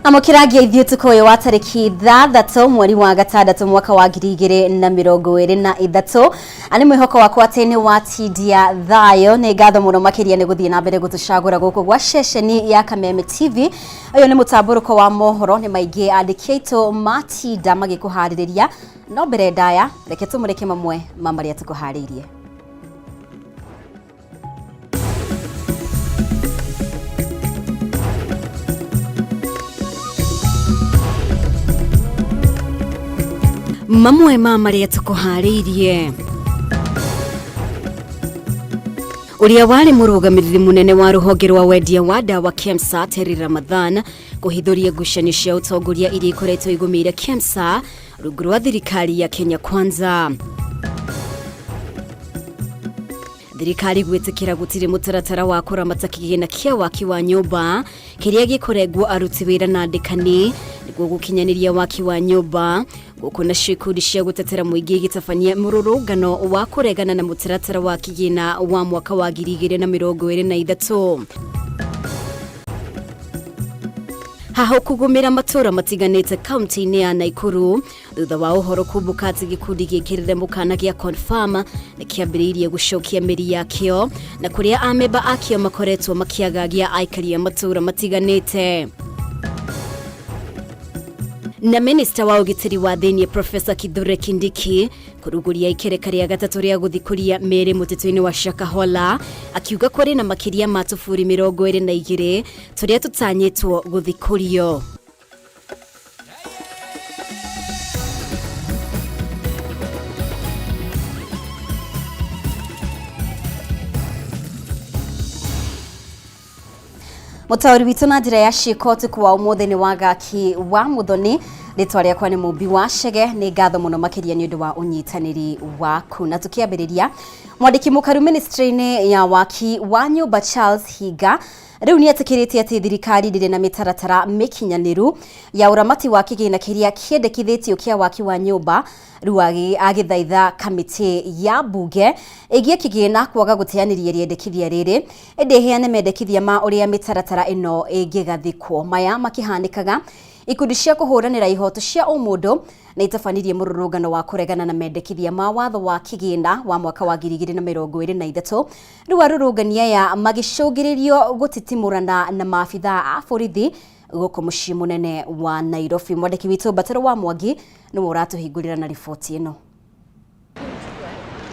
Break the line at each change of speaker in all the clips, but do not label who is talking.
Amukiragia ithiĩ tukoyo wa tariki 6 mweri wa gatandatu mwaka wa 2023 ani mwihoko wakwa tene wa tidia thayo ne ngatho muno makiria ne guthie na mbere gutucagura guku gwa ceceni ya Kameme TV. Uyu ni Mutamburuko wa Mohoro ni maige andikito matinda magikuhaririria no mbere ndaya reke tumureke mamwe mamaria tukuharirie. Mamwe mamaria tukuharirie. Uria wari murugamiriri munene wa ruhonge rwa wendia wa dawa KEMSA Terry Ramadhan kuhithuria ngucanio cia utongoria iria ikoretwo igumire KEMSA rungu rwa thirikari ya Kenya Kwanza. Thirikari gwitikira gutiri mutaratara wa kuramata kigina kia waki wa nyumba kiria gikoregwo aruti wira na ndekani niguo gukinyaniria waki wa nyumba gukuna shikuri cia gutetera muingi gitafania mururungano wa kuregana na mutaratara wa kigina wa mwaka wa 2023. Haho kugumira matora matiganite county-ini ya Naikuru thutha wa uhoro kubukati gikundi gikirire mukana gia confirm na kiambiririe gucokia miri yakio na kuria ameba akio makoretwo makiagagia aikari ya matora matiganite. Na minister wa ugitiri wa thini Professor Kithure Kindiki kuruguria ikereka ria gatatu ria guthikuria mere mutito-ini wa Shakahola akiuga kuri na makiria matufuri 22 turia tutanyitwo guthikurio. Mutauri witu na njira ya shikoti kwa umuthe ni wagaki wa muthoni ritwa riakwa ni Mumbi wa Chege ni ngatho muno makiria ni undu wa unyitaniri waku. Na tukiambiriria mwandiki mukaru ministry-ini ya waki wa nyumba Charles Higa riu ni atikiritie ati thirikari ndire na mitaratara mikinyaniru ya uramati wa kigina kiria kiendekithitio kia waki wa nyumba riu agithaitha kamiti ya bunge igie kigina kwaga guteaniria riendekithia riri ende heane mendekithia ma uria mitaratara ino ingigathikwo maya makihanikaga ikundi cia kuhuranira ihoto cia umundu na itafanirie mururungano wa kuregana na mendekithia ma watho wa kigina wa mwaka wa 2023 riu arurungania ya magicungiririo gutitimurana na maafitha a borithi guku mucii munene wa Nairobi. Mwandiki witu Batero wa Mwangi ni muratuhingurira na ripoti ino.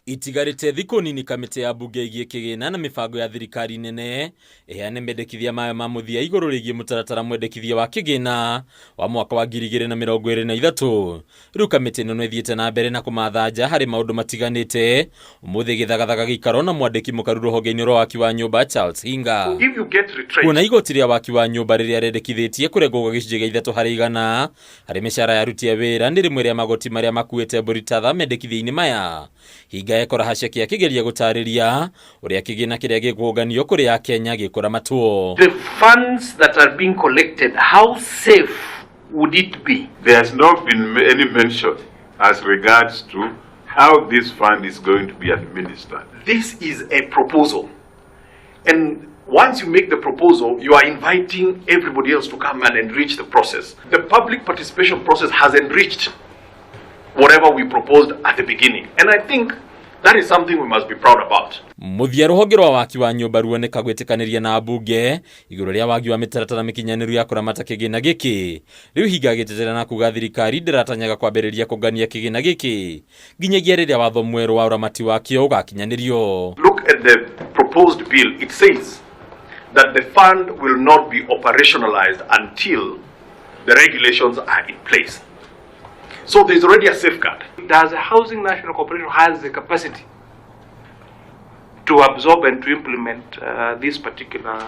Itigarite thiko nini kamite ya bunge igie kigina na mifango ya thirikari nene eheane mendekithia mayo ma muthia iguru rigie mutaratara mwendekithia wa kigina wa mwaka wa 2023. Riu kamite ino ithiete na mbere na kumathanja hari maundu matiganite umuthi githagathaga gikaro na mwandiki mukaru ruhonge-ini rwa waki wa nyumba Charles Hinga. Kuna igoti ria waki wa nyumba riria rendekithitie kuregwo gicunjĩ gĩa 3 harĩ 100 hari mishara ya aruti a wira ndi rimwe ria magoti maria makuite mburithatha mendekithia-ini maya. Higa ekora hacekia kigeria gutariria uria kigina kiria gikuganio kuri ya Kenya gikora matuo.
The funds that are being collected, how safe would it be?
There has not been any mention as regards to how this fund is going to be administered.
This is a proposal, and once you make the proposal, you are inviting everybody else to come and enrich the process. The public participation process has enriched whatever we proposed at the beginning, and I think that is something we must be proud about.
Muthia ruhonge rwa waki wa nyumba ruoneka gwitikaniria na bunge iguru ria wagi wa mitaratara mikinyaniru ya kuramata kigina giki riu Higa gitetera na kuga thirikari ndiratanyaga kwambiriria kugania kigina giki nginyagia riria watho mweru wa uramati wakio ugakinyanirio.
Look at the proposed bill. It says that the fund will not be operationalized until the regulations are in place. So there's already a safeguard.
Does a housing national corporation has the capacity to absorb and to implement these particular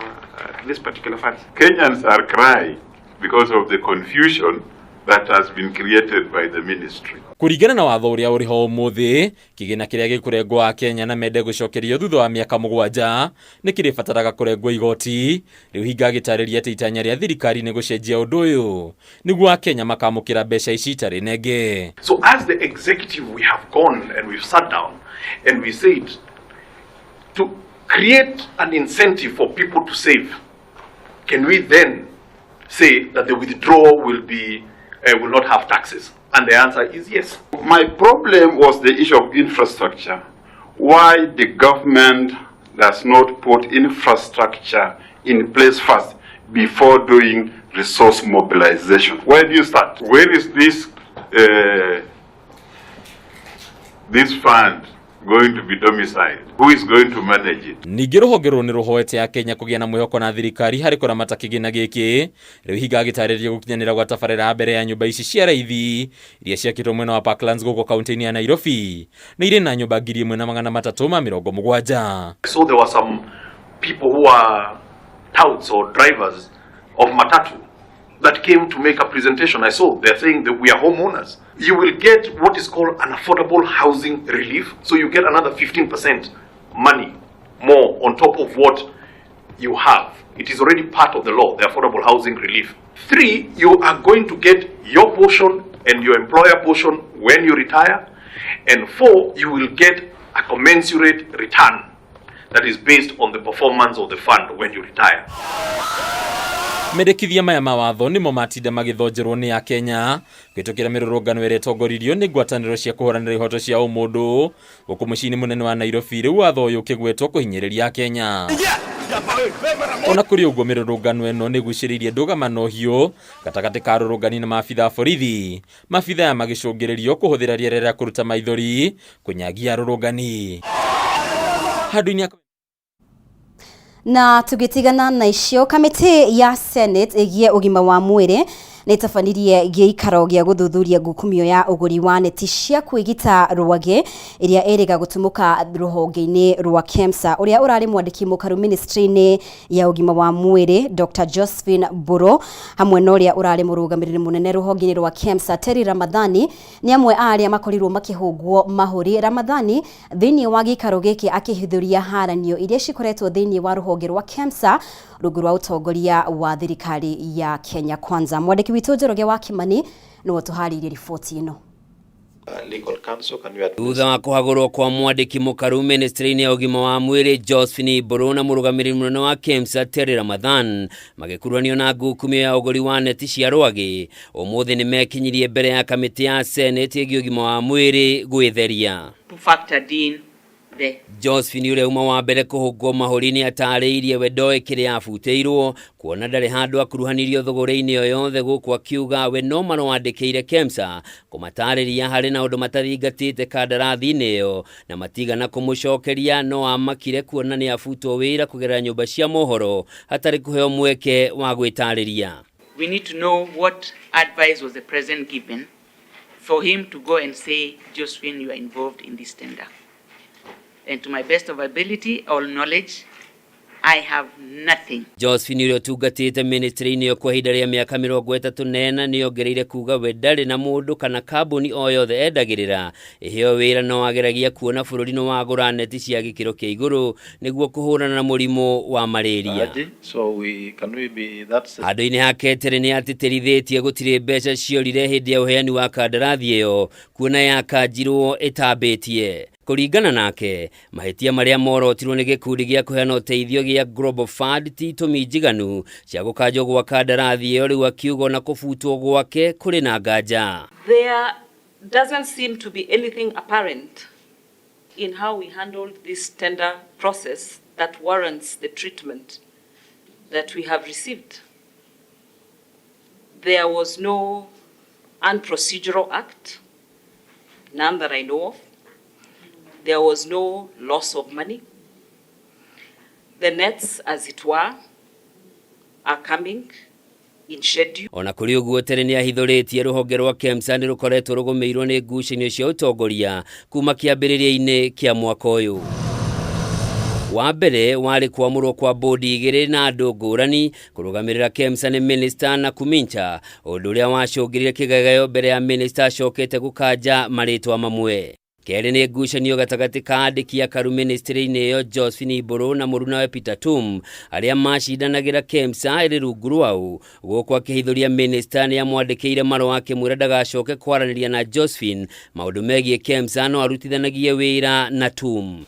funds?
Kenyans are crying because of the confusion that has been created by the ministry.
Kurigana na watho uria uriho umuthi kigina kiria gikurengwa Kenya na mende gucokerio thutha wa miaka 7 ni kiribataraga kurengwa igoti. Riu Higa gitariria ati itanya ria thirikari ni gucenjia undu uyu niguo Kenya makamukira mbeca ici itari nenge.
So as the executive we have gone and we've sat down and we said to create an incentive for people to save. Can we then say that the withdrawal will not have taxes? And the answer is yes.
My problem was the issue of infrastructure. Why the government does not put infrastructure in place first before doing resource mobilization? Where do you start? Where is this fund going to be domiciled? Who is going to manage it?
Ningĩ rũhonge rũu nĩ rũhoete ya Kenya kũgĩa na mwĩhoko na thirikari harĩ kũramata kĩgĩna gĩkĩ, rĩu higa gĩtarĩria gũkinyanĩra gwa tabarĩra mbere ya nyũmba ici cia raithi iria ciakĩtwo mwena wa Parklands gũkũ kaunti-inĩ ya Nairobi, nĩ irĩ na nyũmba 1,370.
So there were some people who are touts or drivers of matatu that came to make a presentation. I saw they're saying that we are homeowners. You will get what is called an affordable housing relief. So you get another 15% money more on top of what you have. It is already part of the law, the affordable housing relief. 3, you are going to get your portion and your employer portion when you retire. And 4, you will get a commensurate return that is based on the performance of the fund when you retire.
Mendekithia maya mawatho nimo matinda magĩthonjerwo nĩ ya Kenya gwĩtũkĩra mĩrũrũngano ĩrĩa ĩtongoririo nĩ ngwatanĩro cia kũhũranĩra ihoto cia ũmũndũ gũkũ mũciĩ-inĩ mũnene wa Nairobi, rĩu watho ũyũ ũkĩgwetwo kũhinyĩrĩria Kenya. Ona kũrĩ ũguo mĩrũrũngano ĩno nĩ ĩgucĩrĩirie ndũgamano hiũ gatagatĩ ka arũrũngani na maabitha a borithi, maabitha aya magĩcũngĩrĩrio kũhũthĩra rĩera rĩa kũruta maithori kũnyagia arũrũngani. Handũ-inĩ
na tugitigana na icio, kamĩtĩ ya Senate ĩgiĩ ũgima wa mwĩrĩ nĩ ĩtabanirie gĩikaro gĩa gũthuthuria ngukumio ya ũgũri wa neti cia kwĩgita rwagĩ ĩrĩa ĩrĩga gũtumũka rũhonge-inĩ rwa KEMSA. Ũrĩa ũrarĩ mwandĩki mũkaru ministry-inĩ ya ũgima wa mwĩrĩ Dr. Josephine Buro hamwe na ũrĩa ũrarĩ mũrũgamĩrĩri mũnene rũhonge-inĩ rwa KEMSA Terry Ramadhani nĩ amwe a arĩa makorirwo makĩhũngwo mahũri. Ramadhani thĩinĩ wa gĩikaro gĩkĩ akĩhithũria haranio iria cikoretwo thĩinĩ wa rũhonge rwa KEMSA rungu rwa utongoria wa thirikari ya Kenya Kwanza. Mwandĩki witũ Njoroge wa Kimani nĩwe tũharĩirie riboti ĩno.
Thutha wa kũhagũrwo kwa mwandĩki mũkaru ministry-inĩ ya ũgima wa mwĩrĩ Josephine Buro na mũrũgamĩrĩri mũnene wa KEMSA Terry Ramadhan magĩkuruhanio na ngukumio ya ũgũri wa neti cia rwagĩ, ũmũthĩ nĩ mekinyirie mbere ya kamĩtĩ ya Senate ĩgiĩ ũgima wa mwĩrĩ gwĩtheria. Josephine ũrĩa uma wa mbere kũhũngwo mahũri-inĩ atarĩirie we ndoĩ kĩrĩa abutĩirwo kuona ndarĩ handũ akuruhanirio thũgũrĩ-inĩ o yothe gũkũ akiuga we no marwandĩkĩire KEMSA kũmatarĩria harĩ na ũndũ matathingatĩte kandarathi-inĩ ĩyo na matigana kũmũcokeria, no amakire kuona nĩ abutwo wĩra kũgerera nyũmba cia mohoro hatarĩ kũheo mweke wa gwĩtarĩria.
We need to know what advice was the president given for him to go and say, Josephine, you are involved in this tender. And to my best of ability or knowledge, I have nothing.
Josephine ũrĩa ũtungatĩte ministry-inĩ kwa ihinda rĩa mĩaka 34 nĩ ongereire kuga we ndarĩ na mũndũ kana kambuni o yothe endagĩrĩra ĩheo wĩra, no ageragia kuona bũrũri nĩ wagũra neti cia gĩkĩro kĩa igũrũ nĩguo kũhũrana na mũrimũ wa malaria. Handũ-inĩ hake Terry nĩ atĩtĩrithĩtie gũtirĩ mbeca ciorire hĩndĩ ya ũheani wa kandarathi ĩyo kuona yakanjirwo ĩtambĩtie. Kũringana nake, mahĩtia marĩa morotirwo nĩ gĩkundi gĩa kũheana ũteithio gĩa Global Fund ti itũmi njiganu cia gũkanjwo gwa kandarathi ĩyo, rĩu akiuga na kũbutwo gwake kũrĩ na nganja.
There doesn't seem to be anything apparent in how we handled this tender process that warrants the treatment that we have received. There was no unprocedural act, none that I know of. There was no loss of money. The nets, as it were, are coming in schedule.
Ona kũrĩ ũguo Terry nĩ ahithũrĩtie rũhonge rwa KEMSA nĩ rũkoretwo rũgũmĩirwo nĩ ngucanio cia ũtongoria kuma kĩambĩrĩria-inĩ kĩa mwaka ũyũ. Wa mbere warĩ kwamũrwo kwa bodi igĩrĩ na andũ ngũrani kũrũgamĩrĩra KEMSA nĩ Minister na Kumincha, ũndũ ũrĩa wacũngĩrĩire kĩgagayo mbere ya Minister acokete gũkanja marĩtwa mamwe. Keri nĩ ngucanio gatagatĩ ka andĩki a karu ministry-inĩ ĩyo Josephine Iburu na mũrunawe Peter Tum arĩa macindanagĩra KEMSA ĩrĩ rungu rwao. Gũkũ akĩhithũria minister nĩ amwandĩkĩire marũa akĩmwĩra ndagacoke kwaranĩria na Josephine maũndũ megiĩ KEMSA no arutithanagie wĩra na Tum.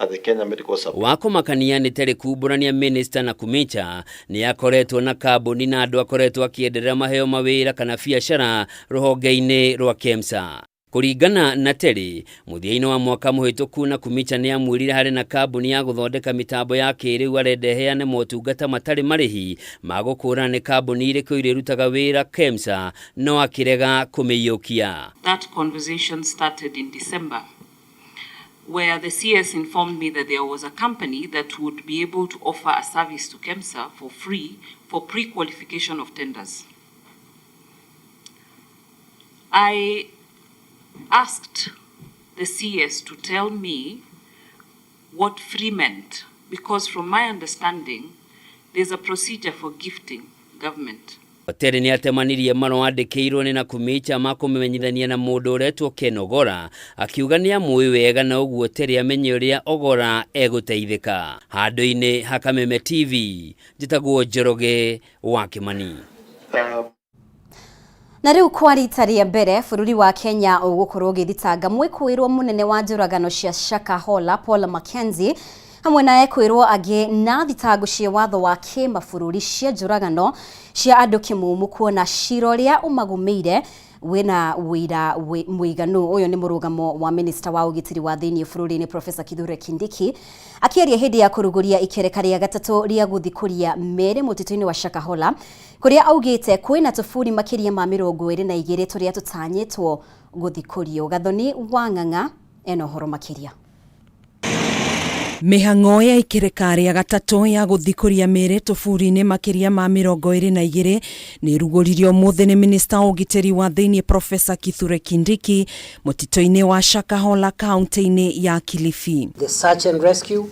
Wa kũmakania nĩ Terry kumbũrania minister na Kumicha nĩ akoretwo na kambuni na andũ akoretwo akĩenderera maheo mawĩra kana biacara rũhonge-inĩ rwa KEMSA. Kũringana na Terry, mũthia-inĩ wa mwaka mũhĩtũku na Kumicha nĩ amwĩrire harĩ na kambuni ya gũthondeka mĩtambo ya kĩrĩu arenda heane motungata matarĩ marĩhi ma gũkũrana nĩ kambuni irĩkũ irĩrutaga wĩra KEMSA no akĩrega kũmĩiyũkia.
That conversation started in December, where the CS informed me that there was a company that would be able to offer a service to KEMSA for free for pre-qualification of tenders. I asked the CS to tell me what free meant, because from my understanding, there's a procedure for gifting government.
Terry nĩ atemanirie marũa andĩkĩirwo nĩ na Kumicha ma kũmenyithania na mũndũ ũretwo Ken Ogora, akiuga nĩ amũĩ wega na ũguo Terry amenye ũrĩa Ogora egũteithĩka. Handũ-inĩ ha Kameme TV, njĩtagwo Njoroge wa Kimani.
Na rĩu kwa rita rĩa mbere bũrũri wa Kenya ũgũkorwo ũgĩthitanga mwĩkũĩrwo mũnene wa njũragano cia Shakahola Paul Mackenzie hamwe na ekwĩrwo angĩ na thitango cia watho wa kĩmabũrũri cia njũragano cia andũ kĩmumu kuona cira ũrĩa ũmagũmĩire wĩna wĩira mũiganu. Ũyũ nĩ mũrũgamo wa minister wa ũgitĩri wa thĩinĩ bũrũri-inĩ Professor Kithure Kindiki akĩaria hĩndĩ ya kũrugũria ikereka rĩa gatatũ rĩa gũthikũria merĩ mũtitũ-inĩ wa Shakahola, kũrĩa augĩte kwĩna tũburi makĩria ma 22 tũrĩa tũtanyĩtwo gũthikũrio. Gathoni wa Ng'ang'a ena ũhoro makĩria.
Mĩhang'o ya ikereka rĩa gatatũ ya gũthikũria merĩ tũburi-inĩ makĩria ma 22 nĩ rugũririo mũthĩ nĩ minister wa ũgitĩri wa thĩinĩ Professor Kithure Kindiki mũtitũ-inĩ wa Shakahola kaunti-inĩ ya Kilifi.
The search and rescue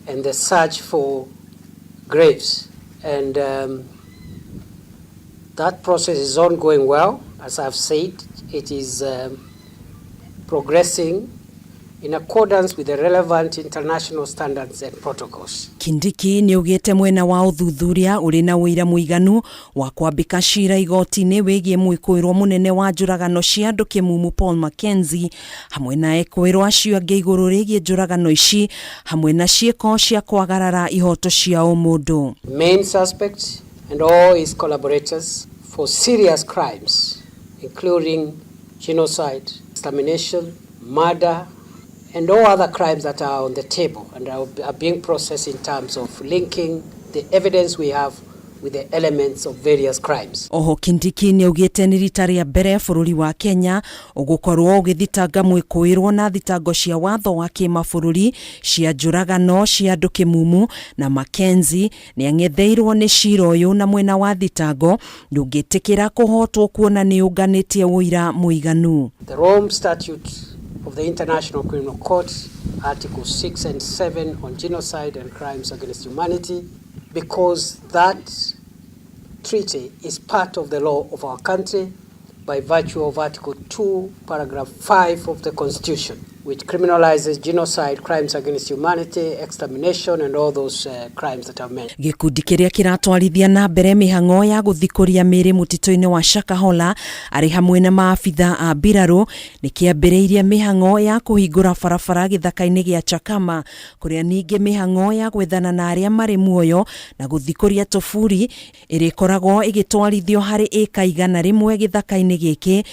and the search for graves, and that process is ongoing well. As I've said, it is progressing in accordance with the relevant international standards and protocols.
Kindiki nĩ ugĩte mwena wa ũthuthuria ũrĩ na wĩira mũiganu wa kwambĩka cira igoti-inĩ wĩgiĩ mwĩkũĩrwo mũnene wa njũragano cia andũ kĩmumu Paul Mackenzie hamwe na ekwĩrwo acio angĩ igũrũ rĩgiĩ njũragano ici hamwe na ciĩko cia kwagarara ihoto cia ũmũndũ.
Main suspects and all his collaborators for serious crimes including genocide, extermination, murder, and all other crimes that are on the table and are being processed in terms of linking the evidence we have with the elements of various crimes.
Oho Kindiki nĩ ugĩte nĩ rita rĩa mbere bũrũri wa Kenya ũgũkorwo ũgĩthitanga mwĩkũĩrwo na thitango cia watho wa kĩmabũrũri cia njũragano cia andũ kĩmumu, na Mackenzie nĩ ang'etheirwo nĩ cira ũyũ na mwena wa thitango ndũngĩtĩkĩra kũhotwo kuona nĩ ũnganĩtie ũira mũiganu.
The Rome Statute of the International Criminal Court, Articles 6 and 7 on genocide and crimes against humanity, because that treaty is part of the law of our country by virtue of Article 2, Paragraph 5 of the Constitution, which criminalizes genocide, crimes against humanity, extermination, and all those crimes that are mentioned.
Gĩkundi kĩrĩa kĩratwarithia na mbere mĩhang'o ya gũthikũria mĩrĩ mũtitũ-inĩ wa Shakahola arĩ hamwe na maabitha a mbirarũ nĩ kĩambĩrĩirie mĩhang'o ya kũhingũra barabara gĩthaka-inĩ gĩa Chakama, kũrĩa ningĩ mĩhang'o ya gwethana na arĩa marĩ muoyo na gũthikũria tũburi ĩrĩkoragwo ĩgĩtwarithio harĩ ĩka 100 gĩthaka-inĩ gĩkĩ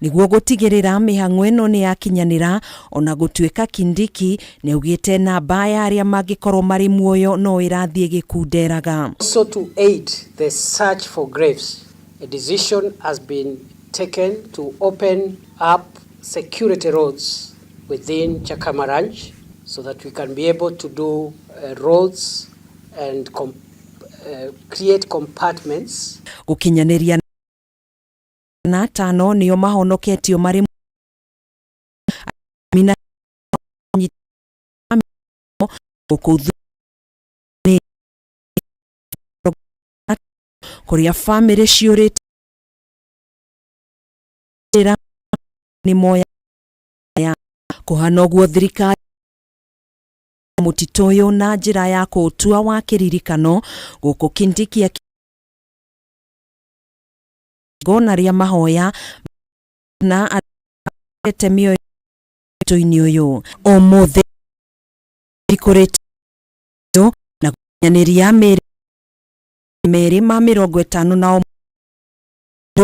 nĩguo gũtigĩrĩra mĩhang'o ĩno nĩ yakinyanĩra. Ona gũtuĩka Kindiki nĩ ugĩte namba ya arĩa mangĩkorwo marĩ muoyo no ĩrathiĩ gĩkunderaga.
Also to aid the search for graves, a decision has been taken to open up security roads within Chakama Ranch so that we can be able to do roads and create compartments.
Gũkinyanĩria na 5 nĩo mahonoketio marĩ mina kũrĩa family ciũrĩte nĩ moya kuhana guo thirikari mutitoyo na njira ya kutua wa kiririkano guku kindikia gona ria mahoya na atemio toini uyu omothe ikoretio na kunyanĩria meri ma 50 na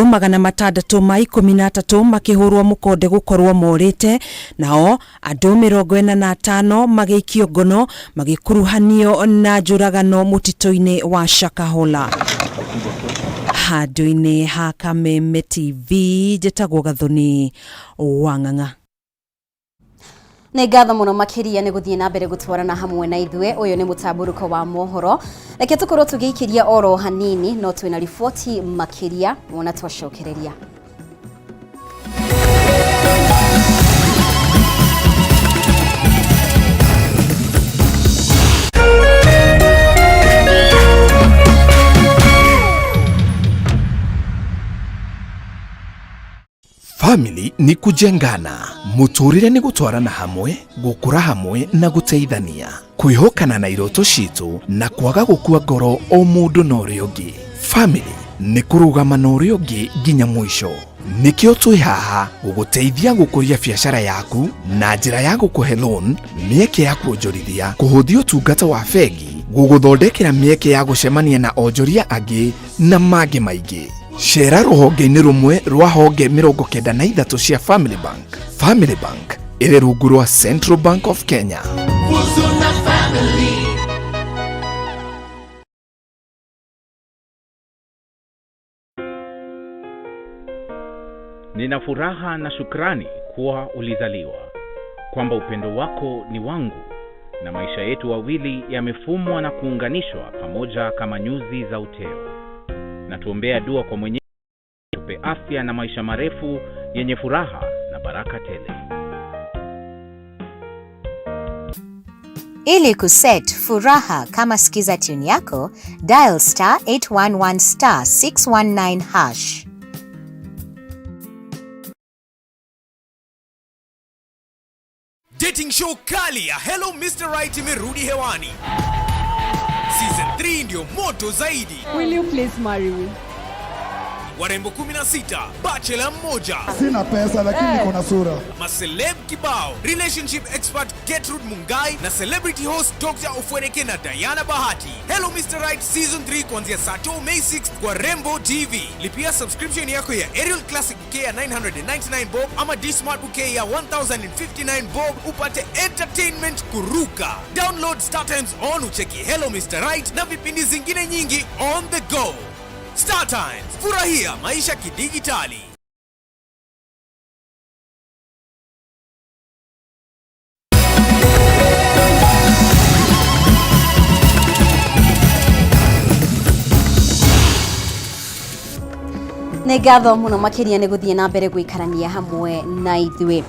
magana matandatũ ma 13 makĩhũrwo mũkonde gũkorwo morĩte, nao andũ 45 magĩikio ngono magĩkuruhanio na njũragano mũtitũ-inĩ wa Shakahola. Handũ-inĩ ha Kameme TV, njĩtagwo Gathoni Wang'ang'a.
Nĩ ngatho mũno makĩria nĩ gũthiĩ na mbere gũtwarana hamwe na ithuĩ. Ũyũ nĩ mũtamburuko wa mohoro. Reke tũkorwo tũgĩikĩria oro hanini, no twĩna riboti makĩria wona twacokereria.
Family ni kujengana, muturire ni gutwarana hamwe, gukura hamwe na guteithania, kwihokana na iroto citu na kwaga gukua ngoro o mundu na uria ungi. Family ni kurugama na uria ungi nginya mwisho. Nikio twi haha guguteithia gukuria biashara yaku na njira ya gukuhe loan, mieke ya kuonjorithia, kuhuthia utungata wa bengi, guguthondekera mieke ya gucemania na onjoria angi na mangĩ maingĩ. Shera ruhonge-inĩ rumwe rwa honge 93 cia Family Bank. Family Bank ĩrĩ rungu rwa Central Bank of Kenya.
Nina furaha na shukrani kuwa ulizaliwa, kwamba upendo wako ni wangu, na maisha yetu wawili yamefumwa na kuunganishwa pamoja kama nyuzi za uteo. Na tuombea dua kwa Mwenyezi tupe afya na maisha marefu yenye furaha na baraka tele.
Ili kuset furaha kama sikiza tune yako, dial *811 *619#.
Dating show kali ya Hello Mr. Right imerudi hewani. Season 3 ndio moto zaidi.
Will you please marry me?
Warembo 16, bachelor mmoja.
Sina pesa lakini niko na sura.
Maceleb kibao, relationship expert Gertrude Mungai na celebrity host Dr. Ofweneke na Diana Bahati. Hello Mr. Right Season 3 kuanzia saa 2 May 6 kwa Rembo TV. Lipia subscription yako ya Aerial Classic bouquet ya 999 bob ama D-Smart bouquet ya 1059 bob upate entertainment kuruka. Download Star Times on ucheki Hello Mr. Right na vipindi zingine nyingi on the go. Star Times, furahia maisha kidigitali.
Nĩ ngatho mũno makĩria nĩ gũthiĩ na mbere gũikarania hamwe na ithuĩ.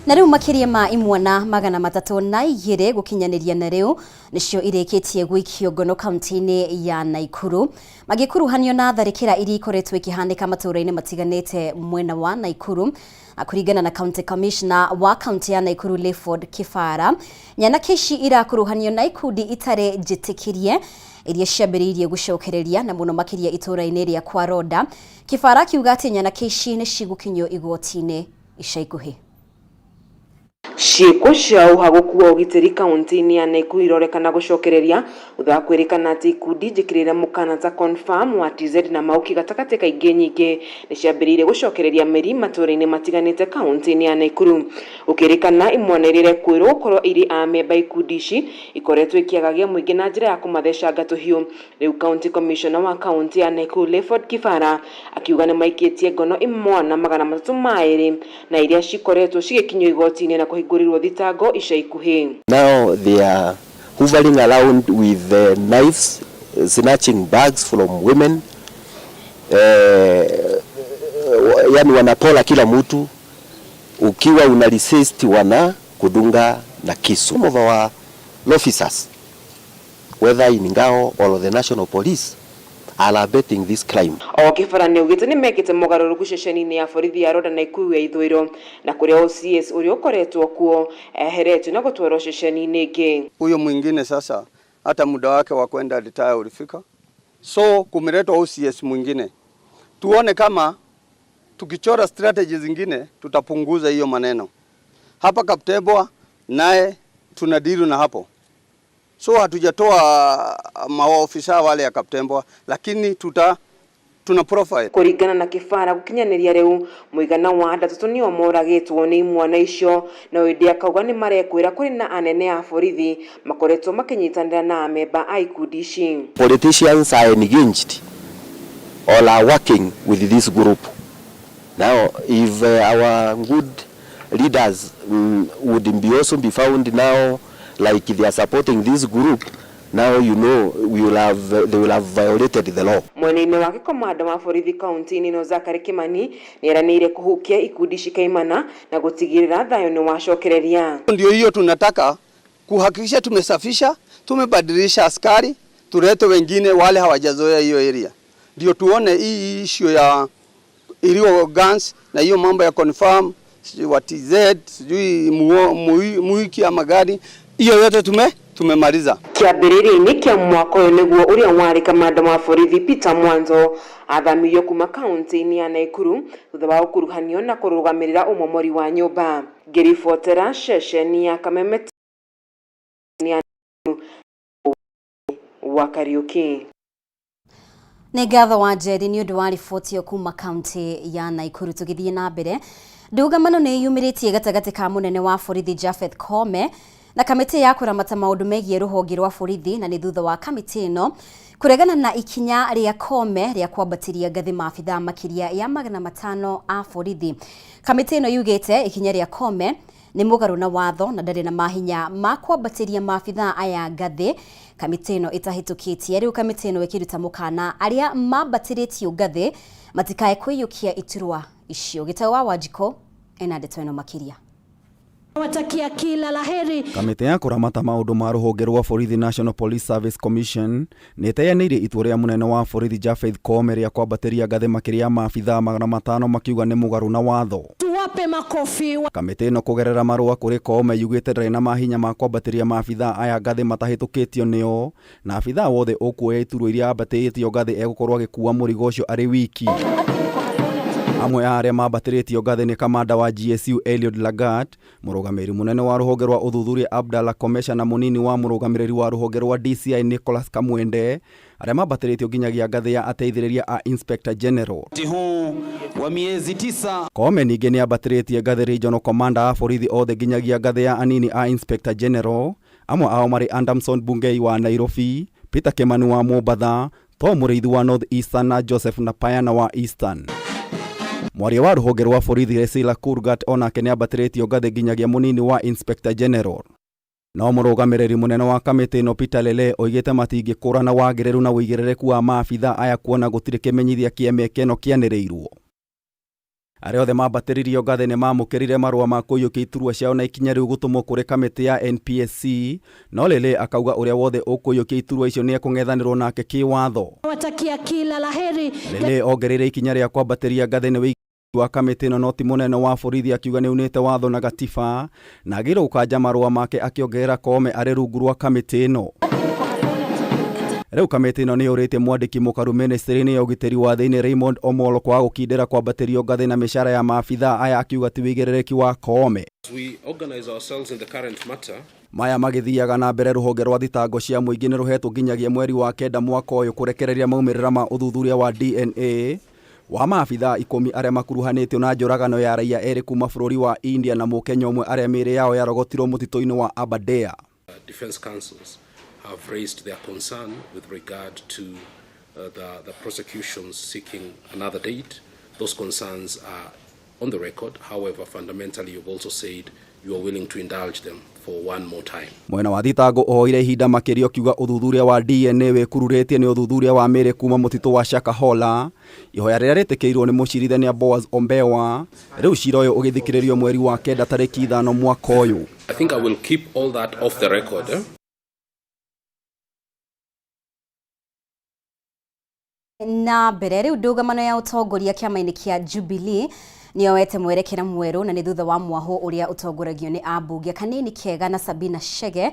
Na rĩu makĩria ma imwana 302 gũkinyanĩria na rĩu nĩcio irĩkĩtie gũikio ngono kaunti-inĩ ya Naikuru, magĩkuruhanio na tharĩkĩra iria ikoretwo ikĩhanĩka matũũra-inĩ matiganĩte mwena wa Naikuru. Kũringana na County Commissioner wa kaunti ya Naikuru Leford Kifara, nyanake ici irakuruhanio na ikundi itarĩ njĩtĩkĩrie iria ciambĩrĩirie gũcokereria na mũno makĩria itũũra-inĩ rĩa Kwa Roda. Kifara akiuga atĩ nyanake ici nĩ cigũkinyio igoti-inĩ ica ikuhĩ.
Ciĩko cia ũhagũku wa ũgitĩri kaunti-inĩ ya Naikuru irorekana gũcokereria thutha wa kwĩrĩkana atĩ ikundi njĩkĩrĩre mũkana ta Confirm wa TZ na Mauki gatagatĩ kaingĩ nyingĩ nĩ ciambĩrĩirie gũcokereria mĩri matũũra-inĩ matiganĩte kaunti-inĩ ya Naikuru. Ũkĩrĩkana imwanĩrĩre kwĩrwo gũkorwo irĩ a memba ikundi ici ikoretwo ikiagagia mũingĩ na njĩra ya kũmathecanga tũhiũ. Rĩu County Commissioner wa kaunti ya Naikuru Leford Kifara akiuga nĩ maikĩtie ngono imwana 302 na iria cikoretwo cigĩkinyio igoti-inĩ na kũhingũrirwo thitango ica ikuhĩ.
Now they are hovering around with knives, snatching bags from women. Yani wanapola kila mtu, ukiwa una resist wana kudunga na kisu. Some of our officers, whether in Ngao or the National Police, are abetting this crime.
O kibarani ugite ni mekite mugaruruku ceceni-ini ya borithi ya Roda na Ikuyu ya ithwiro na kuria OCS uria ukoretwo kuo eheretwo na gutwarwo ceceni-ini ingi.
Huyo mwingine sasa hata muda wake wa kwenda retire ulifika, so kumeletwa OCS mwingine. Tuone kama tukichora strategy zingine tutapunguza hiyo maneno. Hapa Kaptebwa naye tunadiru na hapo. So hatujatoa maofisa wale ya Kaptembwa, lakini tuna profile.
Kuringana na kifara gukinyaniria riu muigana wa andatu ni omoragitwo ni mwana icio na windi akauga ni marekwira kuri na anene a borithi makoretwo makinyitanira na amemba a ikundi ici.
Politicians are engaged or are working with this group. Now if our good leaders would be also be found now like they are supporting this group, now you know they will have violated the law.
Mwenene wake komanda wa borithi kaunti-ini no Zakari Kimani nieranire kuhukia ikundi cikaimana na gutigirira thayo ni wacokereria.
Ndio hiyo tunataka kuhakikisha tumesafisha, tumebadilisha askari, tulete wengine wale hawajazoea hiyo area. Ndio tuone hii issue ya ilio guns na hiyo mambo ya confirm wa TZ sijui muiki ya magari, hiyo yote tumemaliza.
Kiambĩrĩria-inĩ kia mwaka ũyũ nĩguo ũrĩa warĩ kamanda wa borithi Peter Mwanzo athamirio kuma kaunti-inĩ ya Nakuru thutha wa gũkuruhanio na kũrũgamĩrĩra ũmomori wa nyũmba. Ngĩribotera ceceni ya Kameme wa Kariuki.
Nĩ ngatho wa Njeri nĩ ũndũ wa riboti yo kuma kaunti ya Nakuru. Tũgĩthiĩ na mbere, ndũgamano nĩ yumĩrĩtie gatagatĩ ka mũnene wa borithi Japheth Koome na kamĩtĩ ya kũramata maũndũ megiĩ rũhonge rwa borithi, na nĩ thutha wa kamĩtĩ ĩno kũregana na ikinya rĩa Koome rĩa kwambatĩria ngathĩ maabitha makĩria ya 500 a borithi. Kamĩtĩ ĩno yugĩte ikinya rĩa Koome nĩ mũgarũ na watho na ndarĩ na mahinya ma kwambatĩria maabitha aya ngathĩ. Kamĩtĩ ĩno ĩtahĩtũkĩtie, rĩu kamĩtĩ ĩno ĩkĩruta mũkana arĩa mambatĩrĩtio ngathĩ matikae kwĩyũkia iturwa icio. Gĩtaũ wa Wanjikũ ena ndeto ĩno makĩria.
Watakia kila laheri.
Kamĩtĩ ya kũramata maũndũ ma rũhonge rwa borithi National Police Service Commission nĩteyanĩire itua rĩa mũnene wa borithi Japheth Koome rĩa kwambatĩria ngathĩ makĩria ya maabitha 500 makiuga nĩ mũgarũ na watho.
Tuwape makofi.
Kamĩtĩ ĩno kũgerera marũa kũrĩ Koome yugĩte ndarĩ na mahinya ma kwambatĩria maabitha aya ngathĩ matahĩtũkĩtio nĩo, na abitha wothe ũkuoya iturwa iria ambatĩrĩtio ngathĩ egũkorwo agĩkua mũrigo ũcio arĩ wiki. Amwe a arĩa mambatĩrĩtio ngathĩ nĩ kamanda wa GSU Eliud Lagat, mũrũgamĩrĩri mũnene wa rũhonge rwa ũthuthuria Abdalla Komesha na mũnini wa mũrũgamĩrĩri wa rũhonge rwa DCI Nicholas Kamwende, arĩa mambatĩrĩtio nginyagia ngathĩ ya ateithĩrĩria a Inspector General.
Huu wa miezi 9.
Koome ningĩ nĩ ambatĩrĩtie ngathĩ regional commander a borithi othe nginyagia ngathĩ ya anini a Inspector General, amwe ao marĩ Anderson Bungei wa Nairobi, Peter Kimani wa Mombatha, Tom Mũrĩithi wa North Eastern na Joseph Napayana wa Eastern. Mwaria wa rũhonge rwa borithi Resila Kurgat onake nĩ ambatĩrĩtio ngathĩ nginyagia mũnini wa Inspector General. No mũrũgamĩrĩri mũnene wa kamĩtĩ ĩno Peter Lele oigĩte matingĩkũrana wagĩrĩru na ũigĩrĩrĩku wa maabitha aya kuona gũtirĩ kĩmenyithia kĩa mĩeke ĩno kĩanĩrĩirwo. Arĩa othe mambatĩrĩirio ngathĩ nĩ mamũkĩrire marũa ma kũiyũkia iturwa ciao na ikinya rĩu gũtũmwo kũrĩ kamĩtĩ ya NPSC, no Lele akauga ũrĩa wothe ũkũiyũkia iturwa icio nĩ ekũng'ethanĩrwo nake kĩwatho.
Watakia kila laheri.
Lele ongereire ikinya rĩa kwambatĩria ngathĩ nĩ wĩigi wa kamĩtĩ ĩno no ti mũnene wa borithi akiuga nĩ unĩte watho na gatiba, na agĩrĩirwo gũkanja marũa make akĩongerera Koome arĩ rungu rwa kamĩtĩ ĩno. Rĩu kamĩtĩ ĩno nĩ yũrĩtie mwandĩki mũkaru ministry-inĩ ya ũgitĩri wa thĩinĩ Raymond Omolo kwa gũkindĩra kwambatĩrio ngathĩ na mĩcara ya maabitha aya akiuga ti wĩigĩrĩrĩki wa Koome.
We organize ourselves in the current matter.
Maya magĩthiaga na mbere rũhonge rwa thitango cia mũingĩ nĩ rũhetwo nginyagia mweri wa 9 mwaka ũyũ kũrekereria maumĩrĩra ma ũthuthuria wa DNA wa maabitha 10 arĩa makuruhanĩtio na njũragano ya raia erĩ kuma bũrũri wa India na mũkenya ũmwe arĩa mĩĩrĩ yao yarogotirwo mũtitũ-inĩ wa Aberdare.
Defense counsels have raised their concern with regard to the prosecutions seeking another date. Those concerns are on the record. However, fundamentally, you've also said you are willing to indulge them for one more time.
Mwena wa thitango oire ihinda makĩria kiuga ũthuthuria wa DNA wĩkururĩtie nĩ ũthuthuria wa mĩĩrĩ kuma mũtitũ wa Shakahola, ihoya rĩrĩa rĩtĩkĩirwo nĩ mũcirithania Boaz Ombewa, rĩu cira ũyũ ũgĩthikĩrĩrio mweri wa 9 tarĩki 5 mwaka ũyũ.
I think I will keep all that off the record.
Na mbere riu ndũgamano ya ũtongoria kĩama-inĩ kĩa Jubilee nĩyoete mwerekera mwerũ na nĩ thutha wa mwaho ũrĩa ũtongoragio nĩ ambunge Kanini Kega na Sabina Chege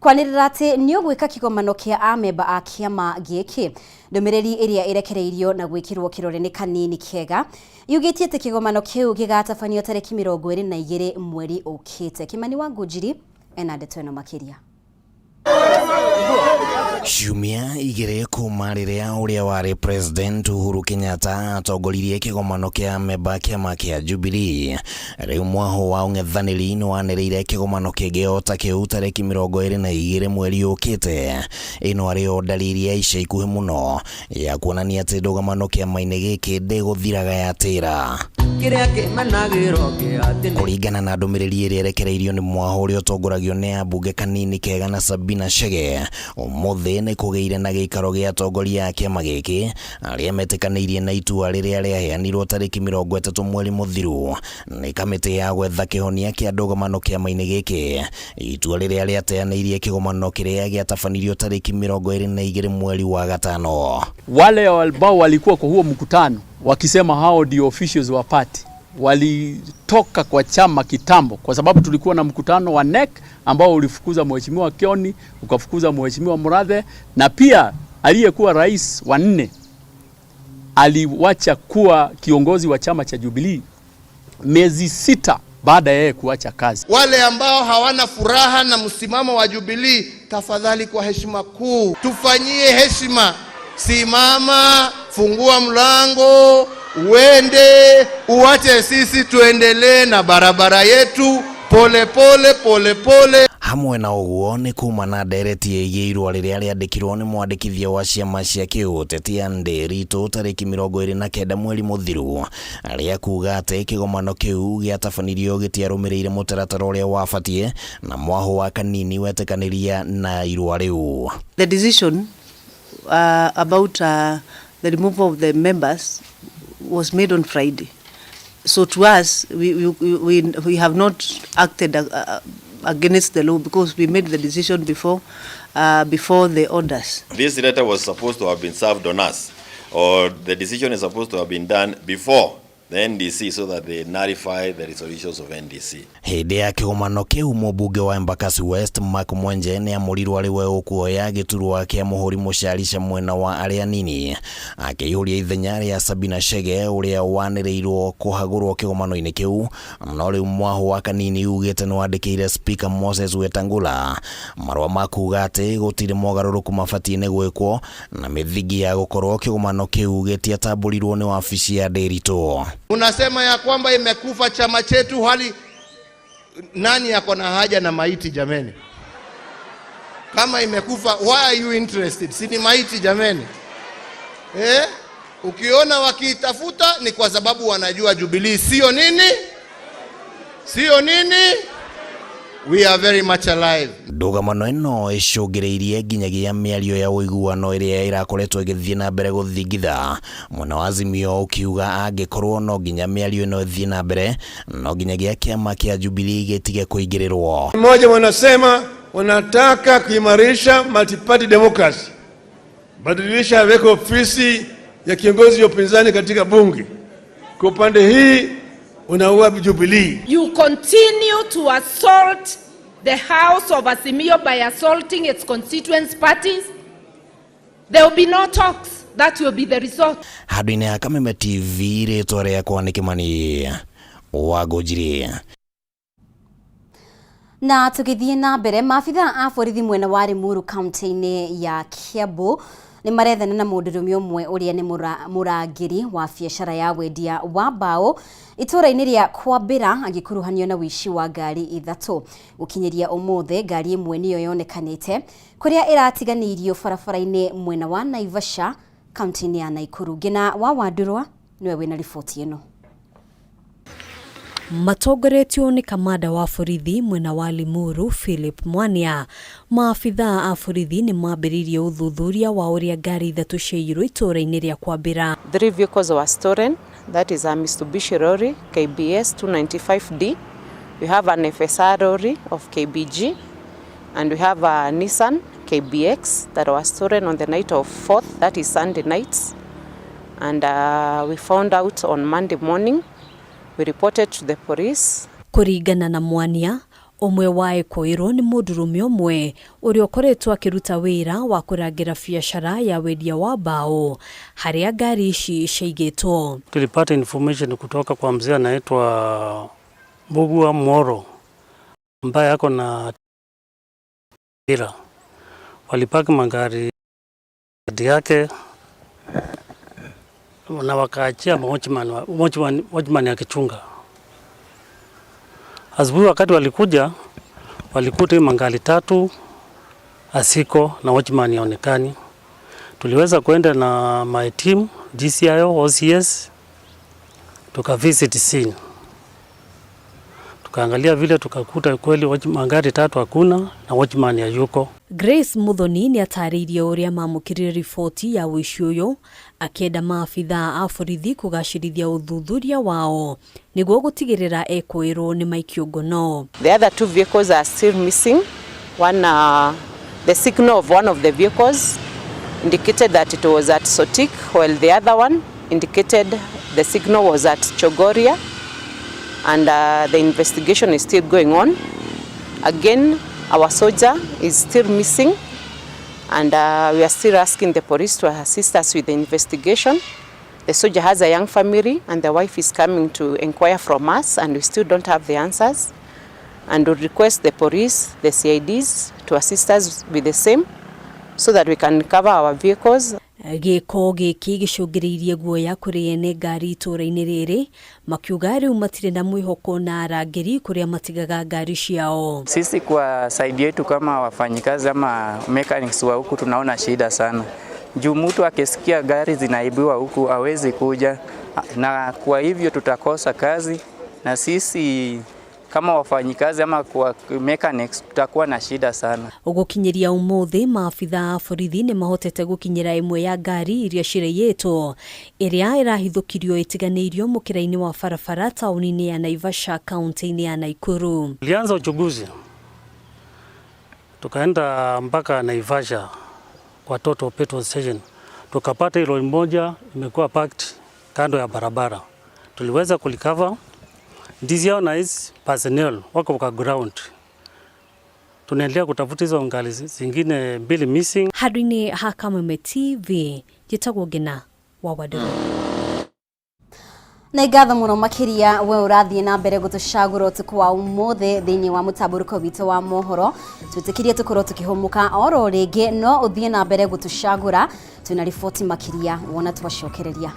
kwanĩrĩra atĩ nĩũgwĩka kĩgomano kĩa amemba a kĩama gĩkĩ. Ndũmĩrĩri ĩrĩa ĩrekereirio na gwĩkĩrwo kĩrore nĩ Kanini Kega yugĩtie atĩ kĩgomano kĩu gĩgatabanio tarĩki 22 mweri ũkĩte. Kimani wa Ngũnjiri ena ndeto ĩno makĩria.
Ciumia igĩrĩ kuma rĩrĩa ũrĩa warĩ President Uhuru Kenyatta atongoririe kĩgomano kĩa amemba kĩama kĩa Jubilee, rĩu mwaho wa ũng'ethanĩri nĩwanĩrĩire kĩgomano kĩngĩ o ta kĩu tarĩki 22 mweri ũkĩte. Ĩno arĩ dalili ya ica ikuhĩ mũno ya kuonania atĩ ndũgamano kĩama-inĩ gĩkĩ ndĩgũthiraga yatĩra. Kũringana na ndũmĩrĩri ĩrĩa ĩrekereirio nĩ mwaho ũrĩa ũtongoragio nĩ ambunge Kanini Kega na Sabina Chege, ũmũthĩ nĩ kũgĩire na gĩikaro gĩa atongoria a kĩama gĩkĩ arĩa metĩkanĩirie na itua rĩrĩa rĩaheanirwo tarĩki 30 mweri mũthiru nĩ kamĩtĩ ya gwetha kĩhonia kĩa ndũgamano kĩama-inĩ gĩkĩ. Itua rĩrĩa rĩateanĩirie kĩgomano kĩrĩa gĩatabanirio tarĩki 22 mweri wa gatano.
Wale ambao walikuwa kwa huo mkutano wakisema hao ndio officials wa party walitoka kwa chama kitambo, kwa sababu tulikuwa na mkutano wa NEC ambao ulifukuza mheshimiwa Kioni, ukafukuza mheshimiwa Murathe, na pia aliyekuwa rais wa 4 aliwacha kuwa kiongozi wa chama cha Jubilee miezi 6 baada ya kuacha kazi.
Wale ambao hawana furaha na msimamo wa Jubilee, tafadhali kwa heshima kuu tufanyie heshima. Simama, fungua mlango, uende, uache sisi tuendelee na barabara yetu pole pole pole pole.
Hamwe na ũguo nĩ kuma na ndereti ĩgiĩ irũa rĩrĩa rĩandĩkirwo nĩ mwandĩkithia wa ciama cia kĩũteti Nderitu tarĩki 29 mweri mũthiru, arĩa kuga atĩ kĩgomano kĩu gĩatabanirio gĩtiarũmĩrĩire mũtaratara ũrĩa wabatiĩ na mwaho wa Kanini wetĩkanĩria na irũa rĩu.
The decision about the removal of the members was made on Friday. So to us, we have not acted against the law because we made the decision before the orders.
This letter was supposed to have been served on us, or the decision is supposed to have been done before the NDC so that they nullify the resolutions of NDC.
Hĩndĩ ya kĩgomano kĩu mũmbunge wa Embakasi West Mark Mwenje nĩ amũrirwo arĩ we ũkuoya gĩturwa kĩa mũhũri mũcarica mwena wa arĩa nini, akĩihũria ithenya rĩa Sabina Chege ũrĩa wanĩrĩirwo kũhagũrwo kĩgomano-inĩ kĩu, no rĩu mwaho wa Kanini ugĩte nĩ wandĩkĩire Speaker Moses Wetangula marũa ma kuga atĩ gũtirĩ mogarũrũku mabatiĩ nĩ gwĩkwo na mĩthingi ya gũkorwo kĩgomano kĩu gĩtiatambũrirwo nĩ wabici ya Nderitu.
Unasema ya kwamba imekufa chama chetu, hali nani yako na haja na maiti jameni? Kama imekufa, why are you interested? Si ni maiti jameni? Ukiona wakitafuta ni kwa sababu wanajua Jubilee sio nini? Sio nini? We are very much alive.
Ndũgamano ĩno ĩcũngĩrĩirie nginyagia mĩario ya ũiguano ĩrĩa ĩrakoretwo ĩgĩthiĩ na mbere gũthingitha. Mwena wa Azimio ũkiuga angĩkorwo no nginya mĩario ĩno ĩthiĩ na mbere, no nginyagia kĩama kĩa Jubilee gĩtige kũingĩrĩrwo.
Mmoja wanasema wanataka kuimarisha multi-party democracy, badilisha weko ofisi ya kiongozi wa upinzani katika bunge. Kwa upande hii unaua Jubilee.
You continue to assault the House of Azimio by assaulting its constituent parties. There will be no talks. That will be the result.
Handũ-inĩ ya Kameme TV rĩtwa rĩakwa nĩ Kimani wa Ngũnjiri.
Na tũgĩthiĩ na mbere, maabitha a borithi mwena wa Limuru kaunti-inĩ ya Kiambu nĩ marethana na mũndũrũme ũmwe ũrĩa nĩ mũrangĩri wa biacara ya wendia wa mbaũ itũra-inĩ rĩa Kwambĩra agĩkuruhanio na wici wa ngari 3. Gũkinyĩria ũmũthĩ ngari ĩmwe nĩyo yonekanĩte kũrĩa ĩratiganĩirio barabara-inĩ mwena wa Naivasha kaunti-inĩ ya Naikuru. Ngina wa Wandurwa niwe wĩna riboti ĩno.
Matongoretio ni kamanda wa borithi mwena wa Limuru Philip Mwania. Maafitha a borithi ni mambĩrĩirie ũthuthuria wa ũrĩa ngari 3 ciaiyirwo itũra-inĩ rĩa Kwambĩra.
3 vehicles were stolen. That is a Mitsubishi lorry KBS 295D. We have an FSR lorry of KBG, and we have a Nissan KBX that was stolen on the night of 4th, that is Sunday nights. and we found out on Monday morning. We reported to the police.
Kuringana na Mwania, omwe wa Ekoiro ni mudurume omwe uria ukoretwo akiruta wira wa kurangira biashara ya wendia wa bao haria ngari ici ciigitwo.
Tulipata information kutoka kwa mzee anaitwa Mohoro ambaye ako na bila walipaki magari yake na wakaachia watchman akichunga. Asubuhi wakati walikuja walikuta magari 3 asiko na watchman yaonekani. Tuliweza kwenda na my team DCIO OCS tukavisit scene. Tukaangalia vile tukakuta kweli magari 3 hakuna na watchman hayuko.
Grace Muthoni ni ataririe uria mamukirire ripoti ya wici uyu akienda maafitha a borithi kugacirithia uthuthuria wao niguo gutigirira Ekoiro ni maikio ngono.
The other 2 vehicles are still missing. One the signal of one of the vehicles indicated that it was at Sotik, while the other one indicated the signal was at Chogoria, and the investigation is still going on. Again, our soldier is still missing, and we are still asking the police to assist us with the investigation. The soldier has a young family and the wife is coming to inquire from us, and we still don't have the answers, and we request the police, the CIDs to assist us with the same so that we can recover our vehicles.
Giko giki gicungiriirie guoya kuri ene ngari itura-ini riri makiuga riu matire na mwihoko na arangiri kuria matigaga ngari ciao.
Sisi kwa side yetu kama wafanyikazi ama mechanics wa huku tunaona shida sana. Juu mtu akisikia gari zinaibiwa huku hawezi kuja, na kwa hivyo tutakosa kazi, na sisi kama wafanyikazi ama kwa mechanics tutakuwa na shida sana.
Ugukinyiria umuthi maafitha a borithi ni mahotete gukinyira imwe ya ngari iria cireyetwo iria irahithukirio itiganirio mukira-ini wa barabara tauni-ini ya Naivasha kaunti-ini ya Nakuru.
Tulianza uchunguzi tukaenda mpaka Naivasha kwa Total Petrol Station, tukapata lori moja imekuwa parked kando ya barabara. Tuliweza kulikava. Ndizio na is personnel wako kwa ground. Tunaendelea kutafuta hizo ngali zingine 2 missing.
Hadini ha Kameme TV gitagwo Ngina wa Wadoro.
Na igatho muno makiria we urathie na mbere gutucagura utuku wa umuthi thiini wa mutamburuko witu wa Mohoro. Twitikirie tukorwo tukihumuka oro ringi no uthie na mbere gutucagura. Twina riboti makiria wona twacokereria.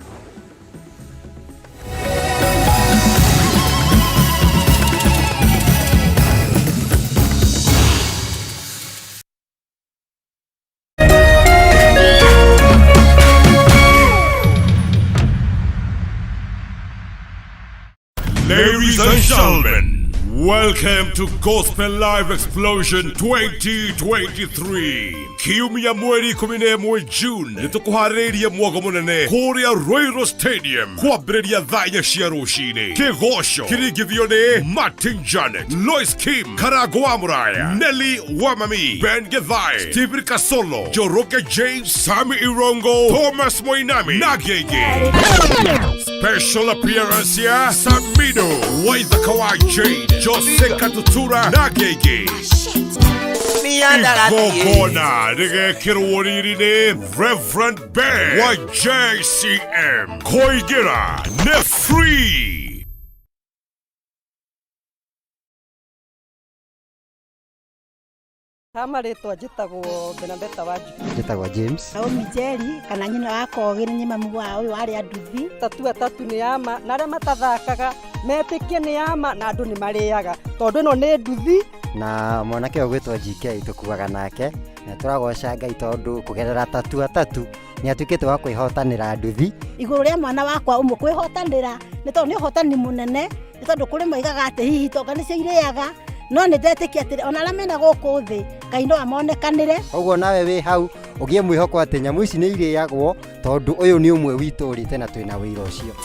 Ladies and gentlemen, welcome to Gospel Live Explosion 2023. Kiumia mweri 11 June nitukuhariria mwago munene kuria Royal Stadium kwambiriria thaya cia rucini. Kigosho kirigithio ni Martin Janet, Lois Kim, Karago wa Muraya, Nelly Wamami, Ben Githai, Stephen Kasolo, Joroke James, Sami Irongo, Thomas Moinami, Nagege. Special appearance here, Samido, Waiza Kawai Jade, Jose Katutura, Nagege. Igogona, nige kirwariri ni Reverend Ben wa JCM. Koigira, ne free.
Kama retwa jitagwo Benabeta Waju.
Jitagwo James.
Naomi Jerry kana nyina wako ni mamu wa uyu ari anduthi. Tatu ni ama na aria matathakaga metikie ni ama na andu ni mariaga. Tondu ino ni nduthi
na mwanake ogwitwa GK tukuaga nake na turagoca Ngai tondu kugerera tatu ni atukite wa kwihotanira nduthi.
Iguru ria mwana wakwa umwe kwihotanira ni tondu ni hotani munene ni tondu kuri moigaga ati hihi tonga ni ciiriaga no ni ndetikia ati ona aria mena guku thi Ngai no amonekanire.
Uguo nawe wi hau ugie mwihoko ati nyamu ici ni iriagwo tondu uyu ni umwe witu urite na twina wira ucio.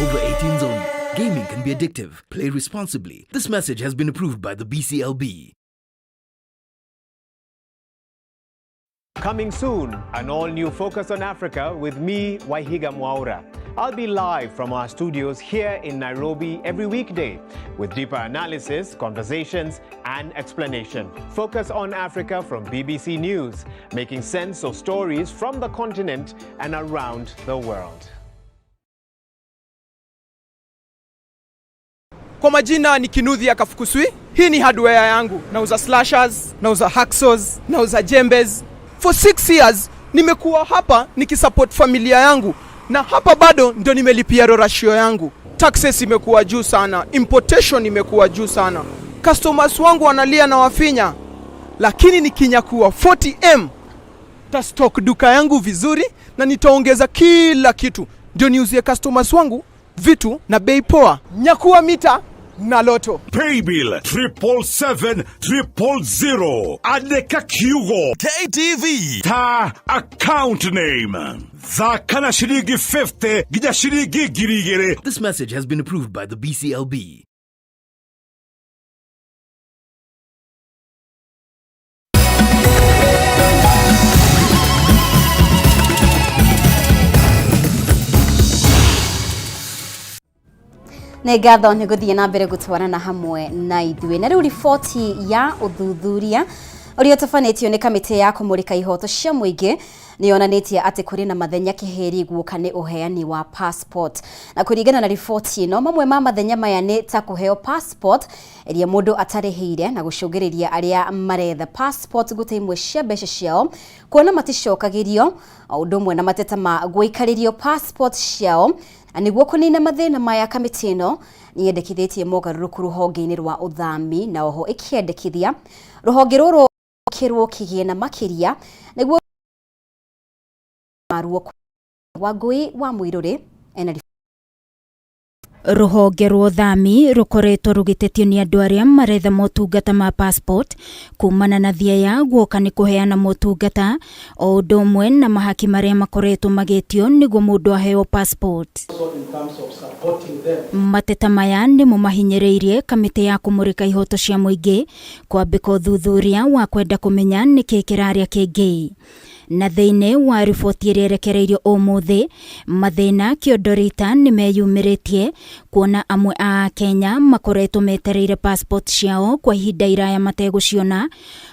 Over 18s only. Gaming can be addictive. Play responsibly. This message has been approved by the BCLB.
Coming soon, an all-new Focus on Africa with me, Waihiga Mwaura. I'll be live from our studios here in Nairobi every weekday with deeper analysis, conversations, and explanation. Focus on Africa from BBC News, making sense of stories from the continent and around the world.
Kwa majina ni Kinuthi ya Kafukuswi. Hii ni hardware yangu. Nauza slashers, nauza hacksaws, nauza jembes. For 6 years nimekuwa hapa nikisupport familia yangu. Na hapa bado ndio nimelipia ratio yangu. Taxes imekuwa juu sana, importation imekuwa juu sana. Customers wangu wanalia na wafinya. Lakini nikinyakuwa 40M ta stock duka yangu vizuri na nitaongeza kila kitu. Ndio niuzie customers wangu vitu na bei poa. Nyakuwa mita na loto.
Paybill 777-000. Adeka Kyugo. KTV. Ta account name. Zakana shirigi 50. Gija shirigi girigere.
This message has been approved by the BCLB.
Nĩ ngatho nĩ gũthiĩ na mbere gũtwarana hamwe na ithuĩ. Na rĩu riboti ya ũthuthuria ũrĩa ũtabanĩtio nĩ kamĩtĩ ya kũmũrĩka ihoto cia mũingĩ nĩ yonanĩtie atĩ kũrĩ na mathenya kĩheri guoka nĩ ũheani wa passport. Na kũringana na riboti ĩno, mamwe ma mathenya maya nĩ ta kũheo passport ĩrĩa mũndũ atarĩhĩire na gũcũngĩrĩria arĩa maretha passport gũte imwe cia mbeca ciao kuona maticokagĩrio, o ũndũ ũmwe na mateta ma gũikarĩrio passport ciao. Nĩguo kũnina mathĩna maya kamĩtĩ ĩno nĩ yendekithĩtie mogarũrũku rũhonge-inĩ rwa ũthami na oho ĩkĩendekithia rũhonge rũrũ kĩrwo kĩgĩe makĩria nĩguo maruo wa ngui wa mũirũrĩ ena
Ruhonge rwa uthami rukoretwo rugitetio ni andu aria maretha motungata ma passport kumana na thia guoka ni kuheana motungata o undu umwe na mahaki maria makoretwo magitio niguo mundu aheo passport. Mateta maya ni mo mahinyĩrĩirie kamĩtĩ ya kũmũrĩka ihoto cia mũingĩ kwambĩka ũthuthuria wa kwenda kũmenya nĩkĩ kĩraria kĩngĩ. Na thĩinĩ wa riboti ĩrĩa ĩrekereirio ũmũthĩ, mathĩna kĩondorĩta nĩ meyumĩrĩtie kuona amwe a Kenya makoretwo metereire passport ciao kwa ihinda iraya mategũciona,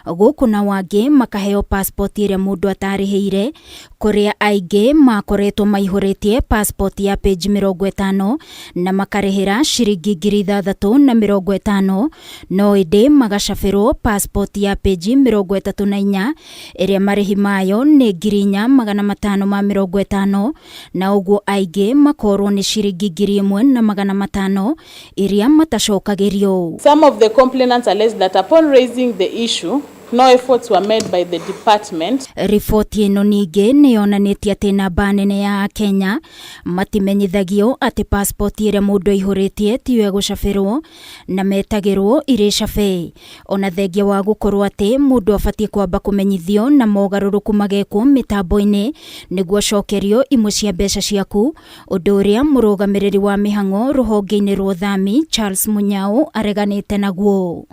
gũkũ na wangĩ makaheo passport ĩrĩa mũndũ atarĩhĩire, kũrĩa aingĩ makoretwo maihũrĩtie passport ya page 50 na makarĩhĩra ciringi 650, no ĩndĩ magacabĩrwo passport ya page 34 ĩrĩa marĩhi mayo nĩ 4,550, na ũguo aingĩ makorwo nĩ ciringi 1,500 iria matacokagĩrio.
Some of the complainants allege that upon raising the issue, no efforts were made by the department.
Riboti ĩno ningĩ nĩ yonanĩtie atĩ namba nene ya Kenya matimenyithagio atĩ passport ĩrĩa mũndũ aihũrĩtie tiyo gũcabĩrwo na metagĩrwo irĩ cabe. Ona thengia wa gũkorwo atĩ mũndũ abatiĩ kwamba kũmenyithio na mogarũrũku magekwo mĩtambo-inĩ nĩguo acokerio imwe cia mbeca ciaku, ũndũ ũrĩa mũrũgamĩrĩri wa mĩhang'o rũhonge-inĩ rwa ũthami Charles Munyao areganĩte naguo.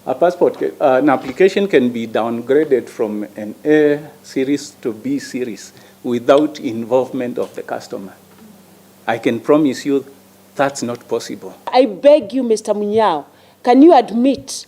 A passport, an application can be downgraded from an A series to B series without involvement of the customer. I can promise you that's not possible.
I beg you, Mr. Munyao, can you admit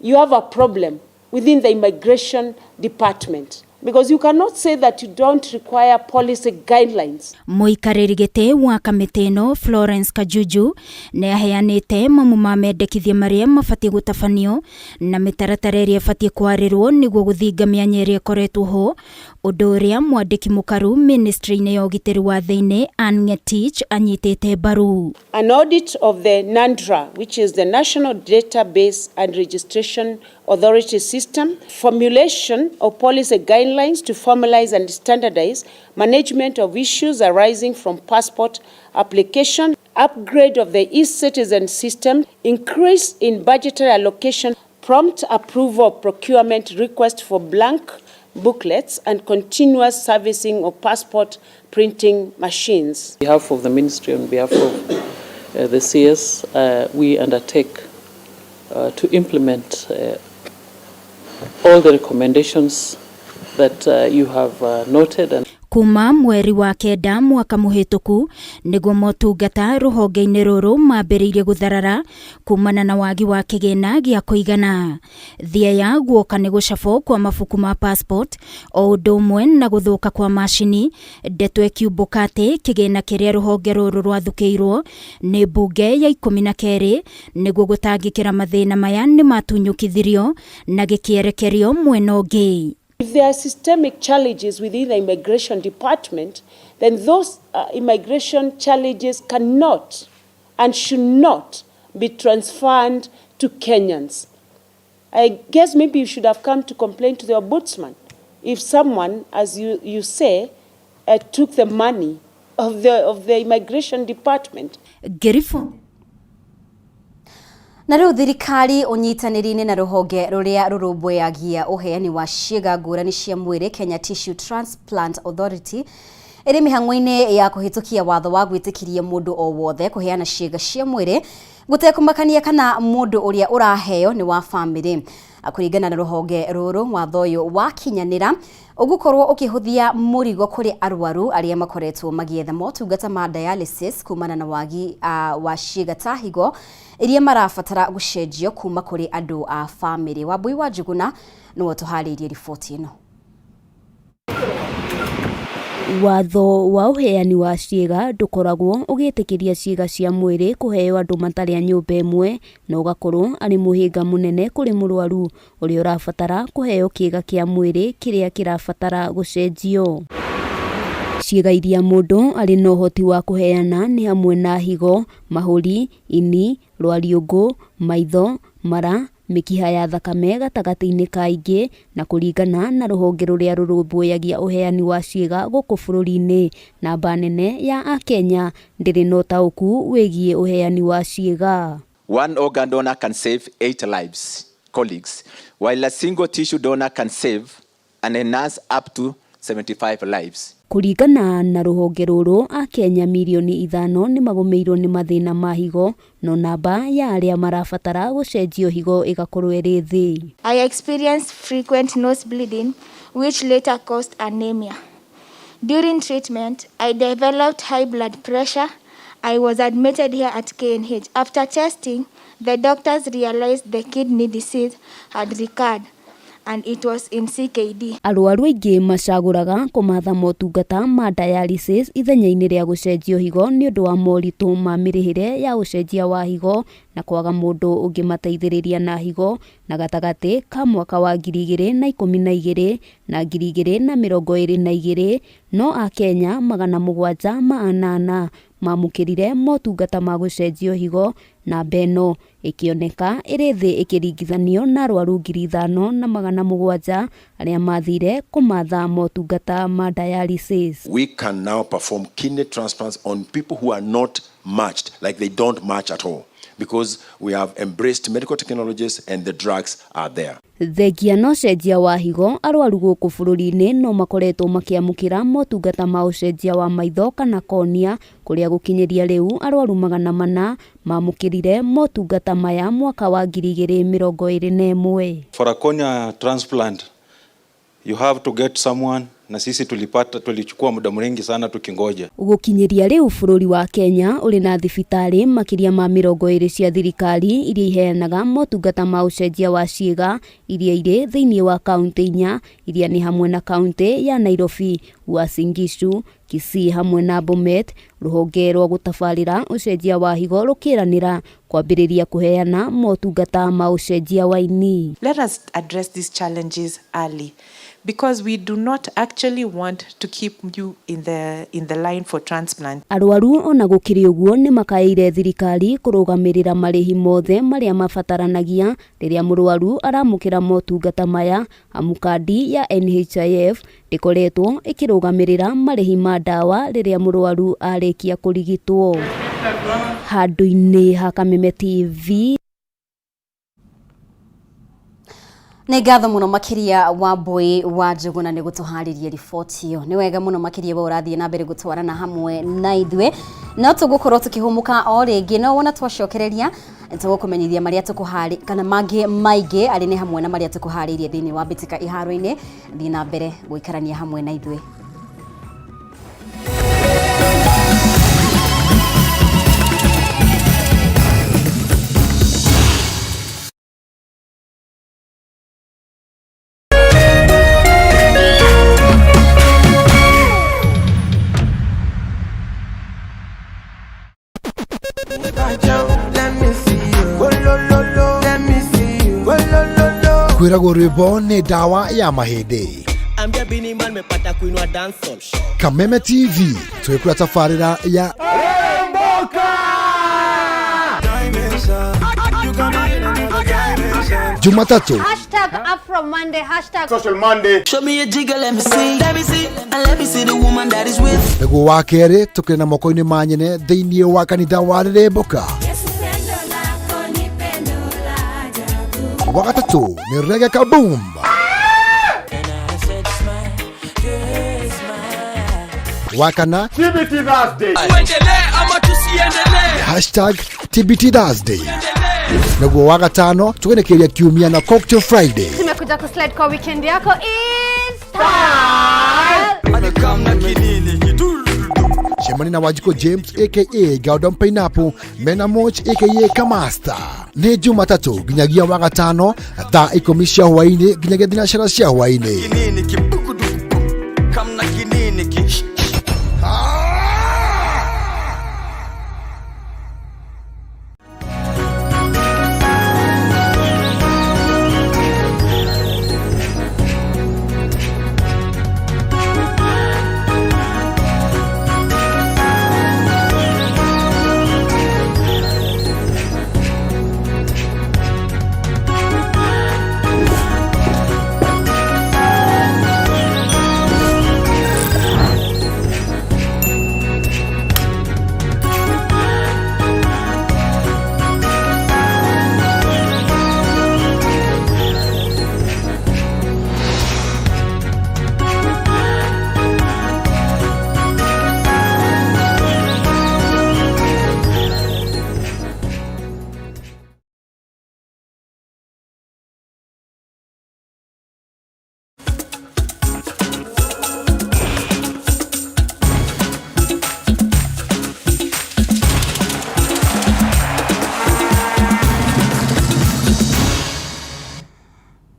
you have a problem within the immigration department? Because you cannot say that you don't require policy guidelines.
Mũikarĩri gĩtĩ wa kamĩtĩ ĩno Florence Kajuju nĩ aheanĩte mamwe ma mendekithia marĩa mabatiĩ gũtabanio na mĩtaratara ĩrĩa ĩbatiĩ kwarĩrwo nĩguo gũthinga mĩanya ĩrĩa ĩkoretwo ho, ũndũ ũrĩa mwandĩki mũkaru ministry-inĩ ya ũgitĩri wa thĩinĩ Anne Ngetich anyitĩte mbaru.
An audit of the NANDRA, which is the National Database and Registration Authority System, formulation of policy guidelines to formalize and standardize management of issues arising from passport application, upgrade of the e-citizen system, increase in budgetary allocation, prompt approval of procurement request for blank booklets, and continuous servicing of passport printing machines.
On behalf of the ministry, on behalf of the CS, we undertake to implement all the recommendations
that you have noted. And
kuma mweri wa kenda mwaka muhituku niguo motungata ruhonge-ini ruru mambiriirie gutharara kumana na wagi wa kigina gia kuigana. Thia ya guoka ni gucabwo kwa mabuku ma passport o undu umwe na guthuka kwa macini. Ndeto ikiumbũka ati kigina kiria ruhonge ruru rwathukiirwo ni mbunge ya 12 niguo gutangikira mathina maya ni matunyukithirio na gikierekerio mwena ungi.
If there are systemic challenges within the immigration department, then those immigration challenges cannot and should not be transferred to Kenyans. I guess maybe you should have come to complain to the ombudsman if someone, as you say, took the money of the immigration department.
Gerifo.
Na riu thirikari unyitaniri-ini na ruhonge ruria rurumbuyagia uheani wa ciĩga ngũrani cia mwĩrĩ Kenya Tissue Transplant Authority iri mihang'o-ini ya kuhitukia watho wa gwitikiria mundu o wothe kuheana ciĩga cia mwĩrĩ gutekumakania kana mundu uria uraheo ni wa family. Kuringana na ruhonge ruru watho uyu wakinyanira ugukorwo ukihuthia murigo kuri arwaru aria makoretwo magietha motungata ma dialysis kumana na wagi wa ciĩga ta higo iria marabatara gucenjio kuma kuri andu a family. Wambui wa Njuguna no tuharirie riboti ino.
Watho wa uheani wa ciĩga ndukoragwo ugitikiria ciĩga cia mwĩrĩ kuheo andu matari a nyumba imwe na ugakorwo ari muhinga munene kuri murwaru uria urabatara kuheo kiĩga kia mwĩrĩ kiria kirabatara gucenjio. Ciĩga iria mundu ari na uhoti wa kuheana ni hamwe na higo, mahuri, ini, rwariũngũ, maitho, mara, mikiha ya thakame gatagati-ini kaingĩ na kuringana na ruhonge ruria rurumbuyagia uheani wa ciĩga guku bururi-ini. Namba nene ya Akenya ndiri na ũtaũku wigie uheani wa ciĩga.
One organ donor can save 8 lives, colleagues, while a single tissue donor can save and enhance up to 75 lives.
Kuringana na ruhonge ruru Akenya milioni 5 ni magomeirwo ni mathina ma higo no namba ya aria marabatara gucenjio higo igakorwo iri thi.
I experienced frequent nose bleeding which later caused anemia. During treatment, I developed high blood pressure. I was admitted here at KNH. After testing, the doctors realized the kidney disease had recurred and it was in CKD.
Arwaru aingi macaguraga kumatha motungata ma dialysis ithenya-ini ria gucenjio higo ni undu wa moritu ma mirihire ya ucenjia wa higo na kwaga mundu ungimateithiriria na higo na gatagati ka mwaka wa 2012 na 2022 no Akenya 780 mamukirire motungata ma gucenjio higo na beno ikioneka iri thi ikiringithanio na arwaru 5,700 aria mathire kumatha motungata ma dialysis.
We can now perform kidney transplants on people who are not matched, like they don't match at all, because we have embraced medical technologies and the drugs are there.
Thengia no cenjia wa higo arwaru guku bururi-ini no makoretwo makiamukira motungata ma ucenjia wa maitho kana konia kuria gukinyiria riu arwaru 400 mamukirire motungata maya mwaka wa 2021.
For a cornea transplant you have to get someone na sisi tulichukua muda mrengi sana tukingoja.
Gukinyiria riu bururi wa Kenya uri na thibitari makiria ma 20 cia thirikari iria iheanaga motungata ma ucenjia wa ciĩga iria iri thiini wa kaunti 4 iria ni hamwe na kaunti ya Nairobi, Uasin Gishu, Kisii hamwe na Bomet. Ruhonge rwa gutabarira ucenjia wa higo rukiranira kwambiriria kuheana motungata ma ucenjia wa ini.
Let us address these challenges early, because we do not actually want to keep you in the line for transplant.
Arwaru ona gukiri uguo ni makaire thirikari kurugamirira marihi mothe maria mabataranagia riria murwaru aramukira motungata maya. Amukadi ya NHIF ndikoretwo ikirugamirira marihi ma dawa riria murwaru arikia kurigitwo. Handu-ini ha Kameme TV.
Nĩ ngatho muno makiria Wambui wa Njuguna nĩ gutuharirie riboti iyo. Nĩ wega muno makiria we ũrathiĩ na mbere gũtwarana hamwe na ithuĩ. no tugukorwo tukihumuka o ringi no wona twacokereria tugukumenyithia maria tukuhari kana mangi maige ari ni hamwe na maria tukuharirie thini wa bitika iharo-ini thi na mbere guikarania hamwe na ithuĩ.
Kwiragwo rwimbo ni dawa ya mahindi. Kameme TV twikura tafarira ya Jumatatu
#AfroMonday
Social Monday.
Show me a jiggle, let me see, and let me see the woman that is with.
Ego wa kere tukina moko-ini ma nyene thiini wa kanitha wa Remboka. Wakatatu ni Reggae Kaboom. Wakana TBT Thursday. #TBT Thursday. Naguo wagatano tugenekeria kiumia na Cocktail Friday.
Tumekuja kuslide kwa weekend yako in style.
Shemani na Wajiko James aka Gaudon Pineapple, Mena Moch aka Kamasta. Ni Jumatatu ginyagia wagatano thaa 10 cia hwaini ginyagia thinacara cia hwaini.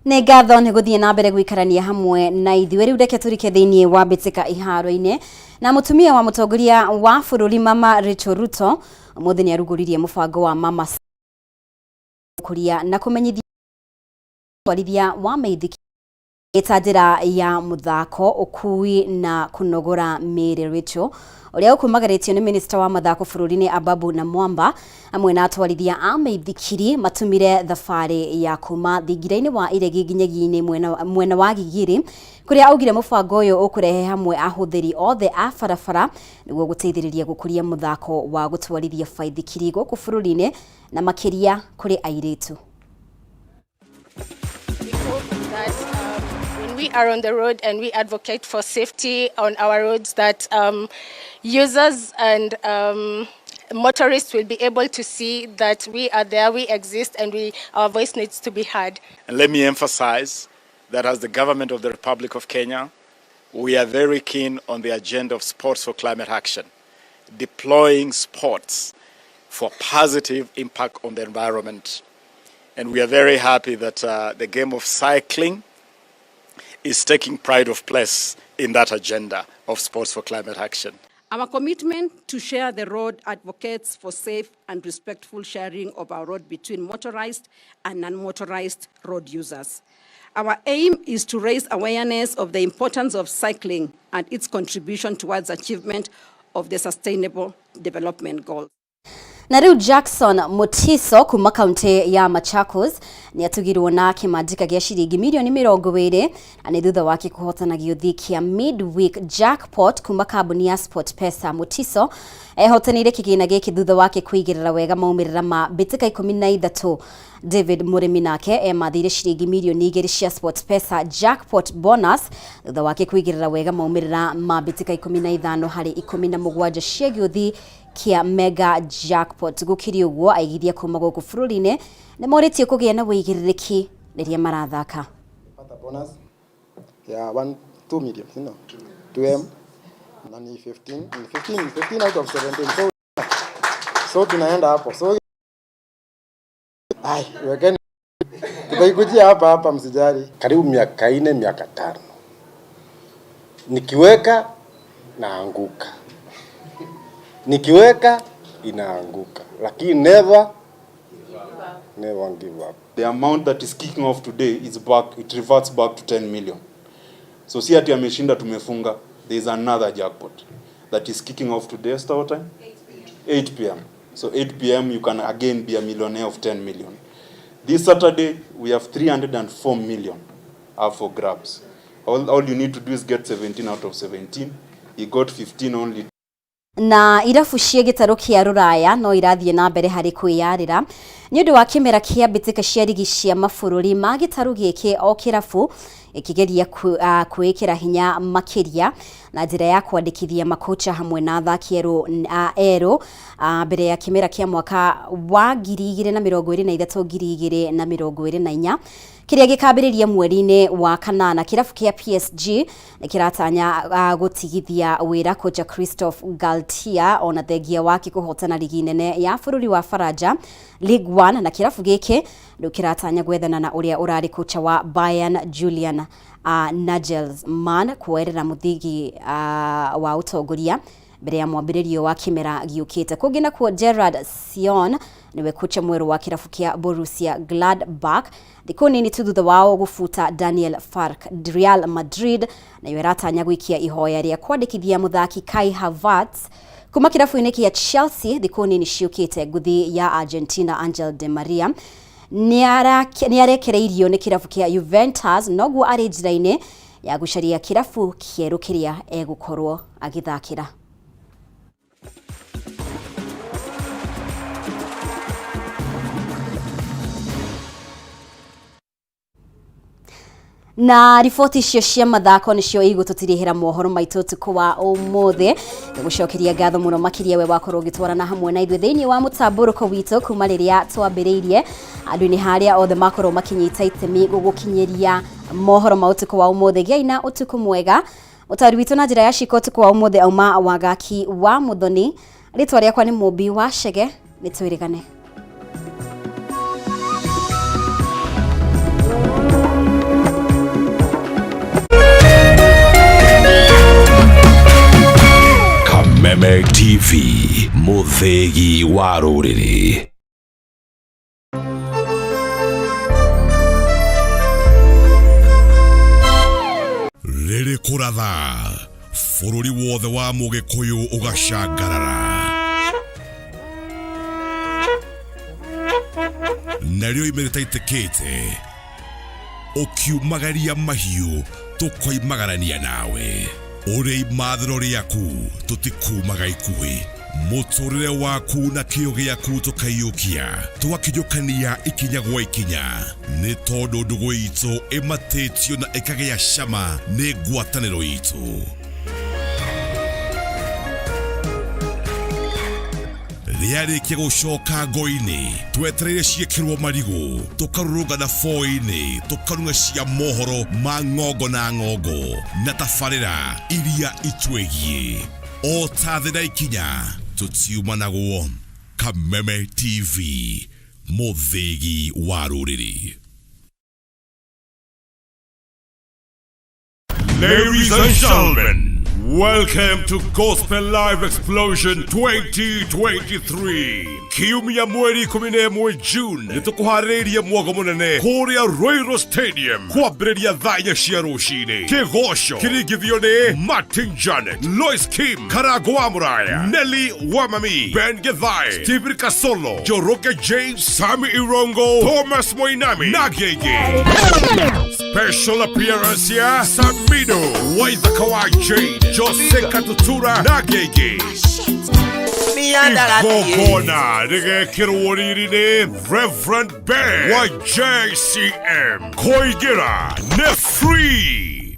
Nĩ ngatho nĩ gũthiĩ na mbere gũikarania hamwe na ithuĩ rĩu reke tũrike thĩinĩ wa mbĩtĩka iharo-inĩ na mũtumia wa mũtongoria wa bũrũri Mama Rachel Ruto ũmũthĩ nĩ arugũririe mũbango wa Mama kũria na kũmenyithia twarithia wa meithiki ta njĩra ya mũthako ũkui na kũnogora mĩĩrĩ. Rachel ũrĩa ũkumagaritio nĩ minister wa mathako bũrũri-inĩ Ababu na Mwamba amwe na atwarithia a meithikiri matumire thabarĩ ya kuma thingira-inĩ wa iregi nginyagia-inĩ mwena wa Gigiri kũrĩa augire mũbango ũyũ ũkũrehe hamwe ahũthĩri othe a barabara nĩguo gũteithĩrĩria gũkũria mũthako wa gũtwarithia baithikiri gũkũ bũrũri-inĩ na makĩria kũrĩ airĩtu.
We are on the road and we advocate for safety on our roads, that users and motorists will be able to see that we are there, we exist, and our voice needs to be heard.
And let me emphasize that as the government of the Republic of Kenya, we are very keen on the agenda of sports for climate action, deploying sports for positive impact on the environment. And we are very happy that the game of cycling is taking pride of place in that agenda of sports for climate action.
Our commitment to share the road advocates for safe and respectful sharing of our road between motorized and non-motorized road users. Our aim is to raise awareness of the importance of cycling and its contribution towards achievement of the Sustainable Development Goals.
Na riu Jackson Mutiso kuma kaunti ya Machakos ni atugirwo na kimandika gya ciringi milioni 20 na ni thutha wake kuhotana gĩuthi kia midweek jackpot kuma kambuni ya SportPesa. Mutiso ehotanire kĩgĩna gĩkĩ thutha wake kuigĩrĩra wega maumĩrĩra ma mbĩtĩka 13. David Murimi nake emathire ciringi milioni 2 cia SportPesa jackpot bonus thutha wake kuigĩrĩra wega maumĩrĩra ma mbĩtĩka 15 harĩ 17 cia gĩuthi kia mega jackpot gukiri uguo aigithia kuma guku bururi-ini ni moritie kugia na wigiririki riria marathaka.
Pata bonus ya 2 million, you know, 2M na ni 15 out of 17. So tunaenda hapo. So wekeni tutaikujia hapa msijali.
Karibu miaka 4 miaka 5. Nikiweka naanguka. Nikiweka inaanguka. Lakini never give up.
The amount that is kicking off today is back, it reverts back to 10 million. So si ati ameshinda tumefunga, there is another jackpot that is kicking off today. Start time? 8 p.m. So 8 p.m. you can again be a millionaire of 10 million. This Saturday we have 304 million up for grabs. All you need to do is get 17 out of 17. You got 15 only.
Na irabu cia gitaro kia ruraya no irathie na mbere hari kwiyarira ni undu wa kimera kia mbitika cia ligi cia mabururi ma gitaro giki o kirabu ikigeria kuikira hinya makiria na njira ya kwandikithia makocha hamwe na athaki ero mbere ya kimera kia mwaka wa 2023-2024 kiria gikambiriria mweri-ini wa kanana. Kirabu kia PSG ni kiratanya gutigithia wira kocha Christophe Galtier ona thengia wake kuhotana ligi nene ya bururi wa Faraja League 1, na kirabu giki ndio kiratanya gwethana na uria urari kocha wa Bayern Julian Nagelsmann kuerera muthigi wa utongoria mbere ya mwambiririo wa kimera giukite. Kugina kwa Gerard Sion niwe kocha mweru wa kirabu kia Borussia Gladbach thikuni ni thutha wao gufuta Daniel Fark Real Madrid na iratanya gwikia ihoya ria kwandikithia muthaki Kai Havertz kuma kirabu-ini kia Chelsea thikuni ni ciukite guthi ya Argentina Angel Di Maria ni arekereirio ni kirabu kia Juventus noguo ari njira-ini ya gucaria kirabu kieru kiria egukorwo agithakira. Na riboti icio cia mathako nicio igũtũtirihĩra mohoro maitũ ũtukũ wa ũmũthĩ. Nĩgũcokeria ngatho mũno makĩria we wakorwo ũgĩtwarana hamwe na ithuĩ thĩinĩ wa mũtamburũko witũ kuma rĩrĩa twambĩrĩirie. Andũ-inĩ harĩa othe makorwo makinyita itemi gũgũkinyĩria mohoro ma ũtukũ wa ũmũthĩ. Gĩai na ũtukũ mwega. Ũtari witũ na njĩra ya cika ũtukũ wa ũmũthĩ auma wagaki wa Muthoni. Rĩtwa rĩakwa nĩ Mũmbi wa Chege. Nĩtwĩrĩgane.
Kameme TV, muthegi wa rũrĩrĩ. Rĩrĩ kũratha bũrũri wothe wa Mũgĩkũyũ ũgacangarara. Narĩo imereta itĩkĩte ũkiumagaria mahiũ tũkoimagarania nawe. Urei mathro riaku tutikumaga ikuhi. Mũtũrĩre waku na kĩyo gĩaku tũkaiyũkia tũgakĩnjũkania ikinya gwa ikinya nĩ tondũ ndũgũ itũ ĩmatĩtio na ĩkagĩa cama nĩ ngwatanĩro itũ. Rĩarĩkia gũcoka ngo-inĩ twetereire ciĩkĩrwo marigũ tũkarũrũngana fo-inĩ tũkarunga cia mohoro ma ng'ongo na ng'ongo na tabarĩra iria itwegie o ta thĩ na ikinya tũtiumanagwo. Kameme TV, mũthegi wa rũrĩrĩ. Ladies and gentlemen, welcome to Gospel Live Explosion 2023. Kiumia mweri 11 June nitukuharĩria mwogo mũnene kũrĩa Royal Stadium kwambĩrĩria thaya cia rũcinĩ. Kĩgoco kĩringithio nĩ Martin Janet, Lois Kim, Karago wa Muraya, Nelly Wamami, Ben Githai, Stephen Kasolo, Joroke James, Sami Irongo, Thomas Moinami na Gege. Special appearance ya Samido, Waithaka wa Jade, Jose Katutura na Gege. Igogona rigekĩrwo riri-inĩ Reverend Ben wa JCM. Kũingĩra nĩ free.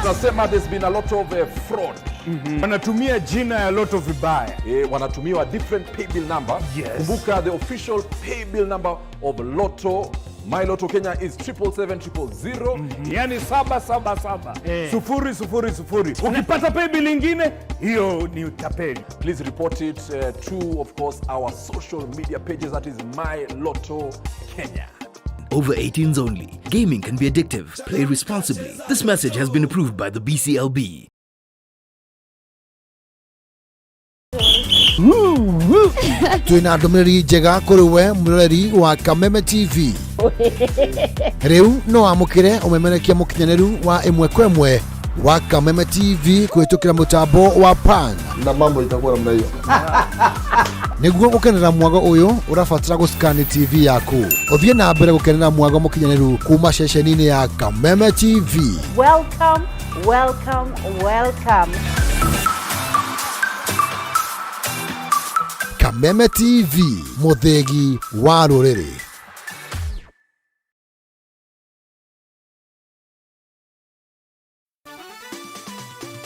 tunasema there's been a lot of fraud.
Wanatumia jina ya Lotto vibaya.
Wanatumiwa different pay bill number.
Yes.
Kumbuka the official pay bill number of Lotto, My Lotto Kenya is 77700.
Yani 777 000. Ukipata pay bill ingine, hiyo ni utapeli.
Please report it to, of course, our social media pages. That is My Lotto Kenya.
Over 18s only. Gaming can be addictive. Play responsibly. This message has been approved by the BCLB.
Twina ndumiriri njega kuri we muroreri wa Kameme TV. Riu no amukire umemerekia mukinyaneru wa imwe kwa imwe wa Kameme TV kuhitukira mutambo wa pan
na mambo itakuwa namna hiyo.
Niguo gukenera mwago uyu urafatira guskani TV yaku. Uthie na mbere gukenera mwago mukinyaneru kuma ceceni-ini ya Kameme TV.
Welcome, welcome, welcome.
Kameme TV, muthegi wa ruriri.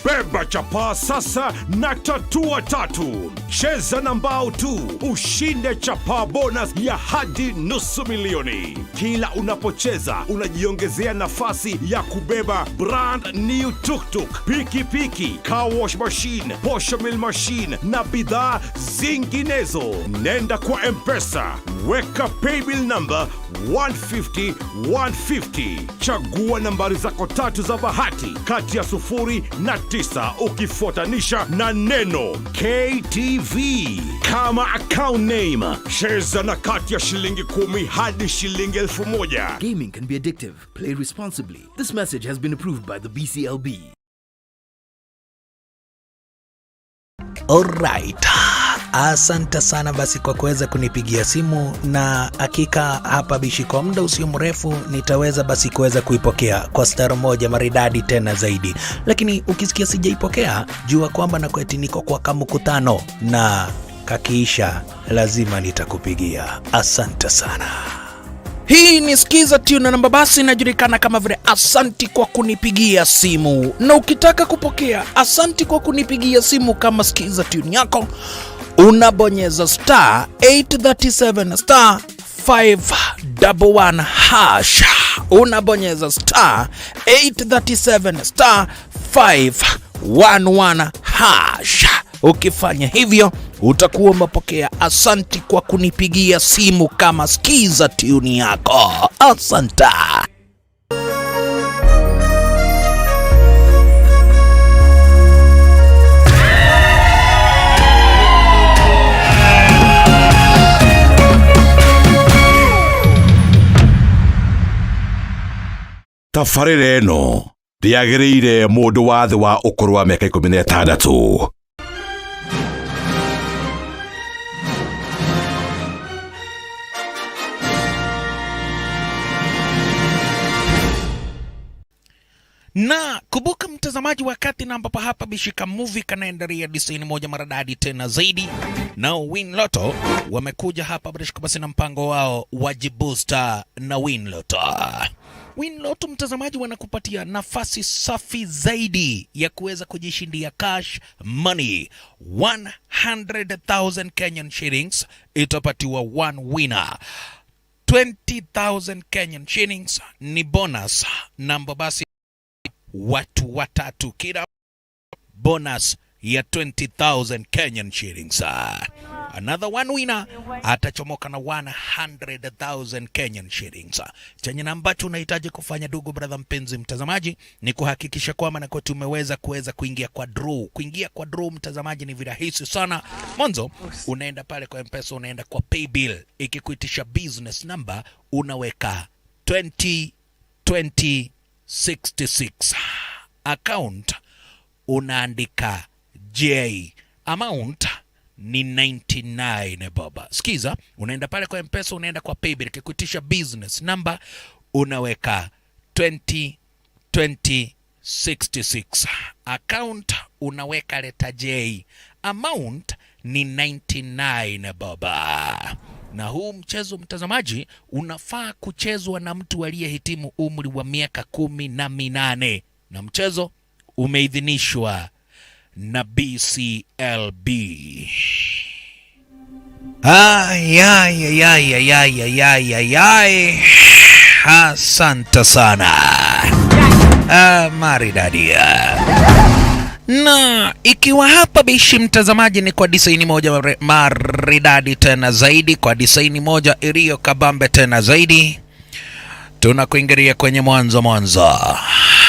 Beba chapa sasa na tatua tatu. Cheza na mbao tu, ushinde chapa bonus ya hadi $500,000. Kila unapocheza, unajiongezea nafasi ya kubeba brand new tuk-tuk, piki-piki, car wash machine, posho mill machine na bidhaa zinginezo. Nenda kwa M-Pesa, weka paybill number 150-150. Chagua nambari zako tatu za bahati kati ya 0 na 9 ukifuatanisha na neno KTV kama account name. Cheza na kati ya shilingi 10 hadi shilingi 1,000.
Gaming can be addictive. Play responsibly. This message has been approved by the BCLB.
Alright. Asante sana basi kwa kuweza kunipigia simu, na hakika hapa bishi kwa muda usio mrefu nitaweza basi kuweza kuipokea kwa star moja maridadi tena zaidi. Lakini ukisikia sijaipokea, jua kwamba na kweti niko kwa kamukutano, na kakiisha lazima nitakupigia. Asante sana. Hii ni Skiza Tune namba basi inajulikana kama vile asanti kwa kunipigia simu. Na ukitaka kupokea asanti kwa kunipigia simu kama Skiza Tune yako, unabonyeza star 837 star 511 hash. Unabonyeza star 837 star 511 hash. Ukifanya hivyo utakuwa umepokea asanti kwa kunipigia simu kama Skiza Tune yako. Asante.
Tafarĩra ĩno ndĩagĩrĩire mũndũ wa thĩ wa ũkũrũ wa mĩaka 16.
Na kumbuka mtazamaji, wakati na ambapo hapa bishika movie kanaendelea design moja maradadi tena zaidi, nao Win Lotto wamekuja hapa bishika basi na mpango wao wajibooster na Win Lotto. Win Lotto mtazamaji wanakupatia nafasi safi zaidi ya kuweza kujishindia cash money 100,000 Kenyan shillings. Itapatiwa one winner. 20,000 Kenyan shillings ni bonus namba basi watu watatu, kila bonus ya 20,000 Kenyan shillings. Another one winner atachomoka na 100,000 Kenyan shillings. Chenye na ambacho unahitaji kufanya ndugu brother mpenzi mtazamaji ni kuhakikisha kwamba na kwa tumeweza kuingia kwa draw. Kuingia kwa draw mtazamaji ni virahisi sana. Mwanzo unaenda pale kwa M-Pesa, unaenda kwa pay bill, ikikuitisha business number unaweka 202066. Account unaandika J, amount ni 99 baba. Skiza, unaenda pale kwa M-Pesa, unaenda kwa paybill, kikuitisha business number unaweka 202066. Account unaweka leta J, amount ni 99 baba. Na huu mchezo mtazamaji unafaa kuchezwa na mtu aliyehitimu umri wa miaka 18. Na mchezo umeidhinishwa na BCLB. Ay. Asante sana. Maridadia. Na ikiwa hapa bishi mtazamaji ni kwa design moja maridadi tena zaidi, kwa design moja iliyo kabambe tena zaidi, tunakuingilia kwenye mwanzo.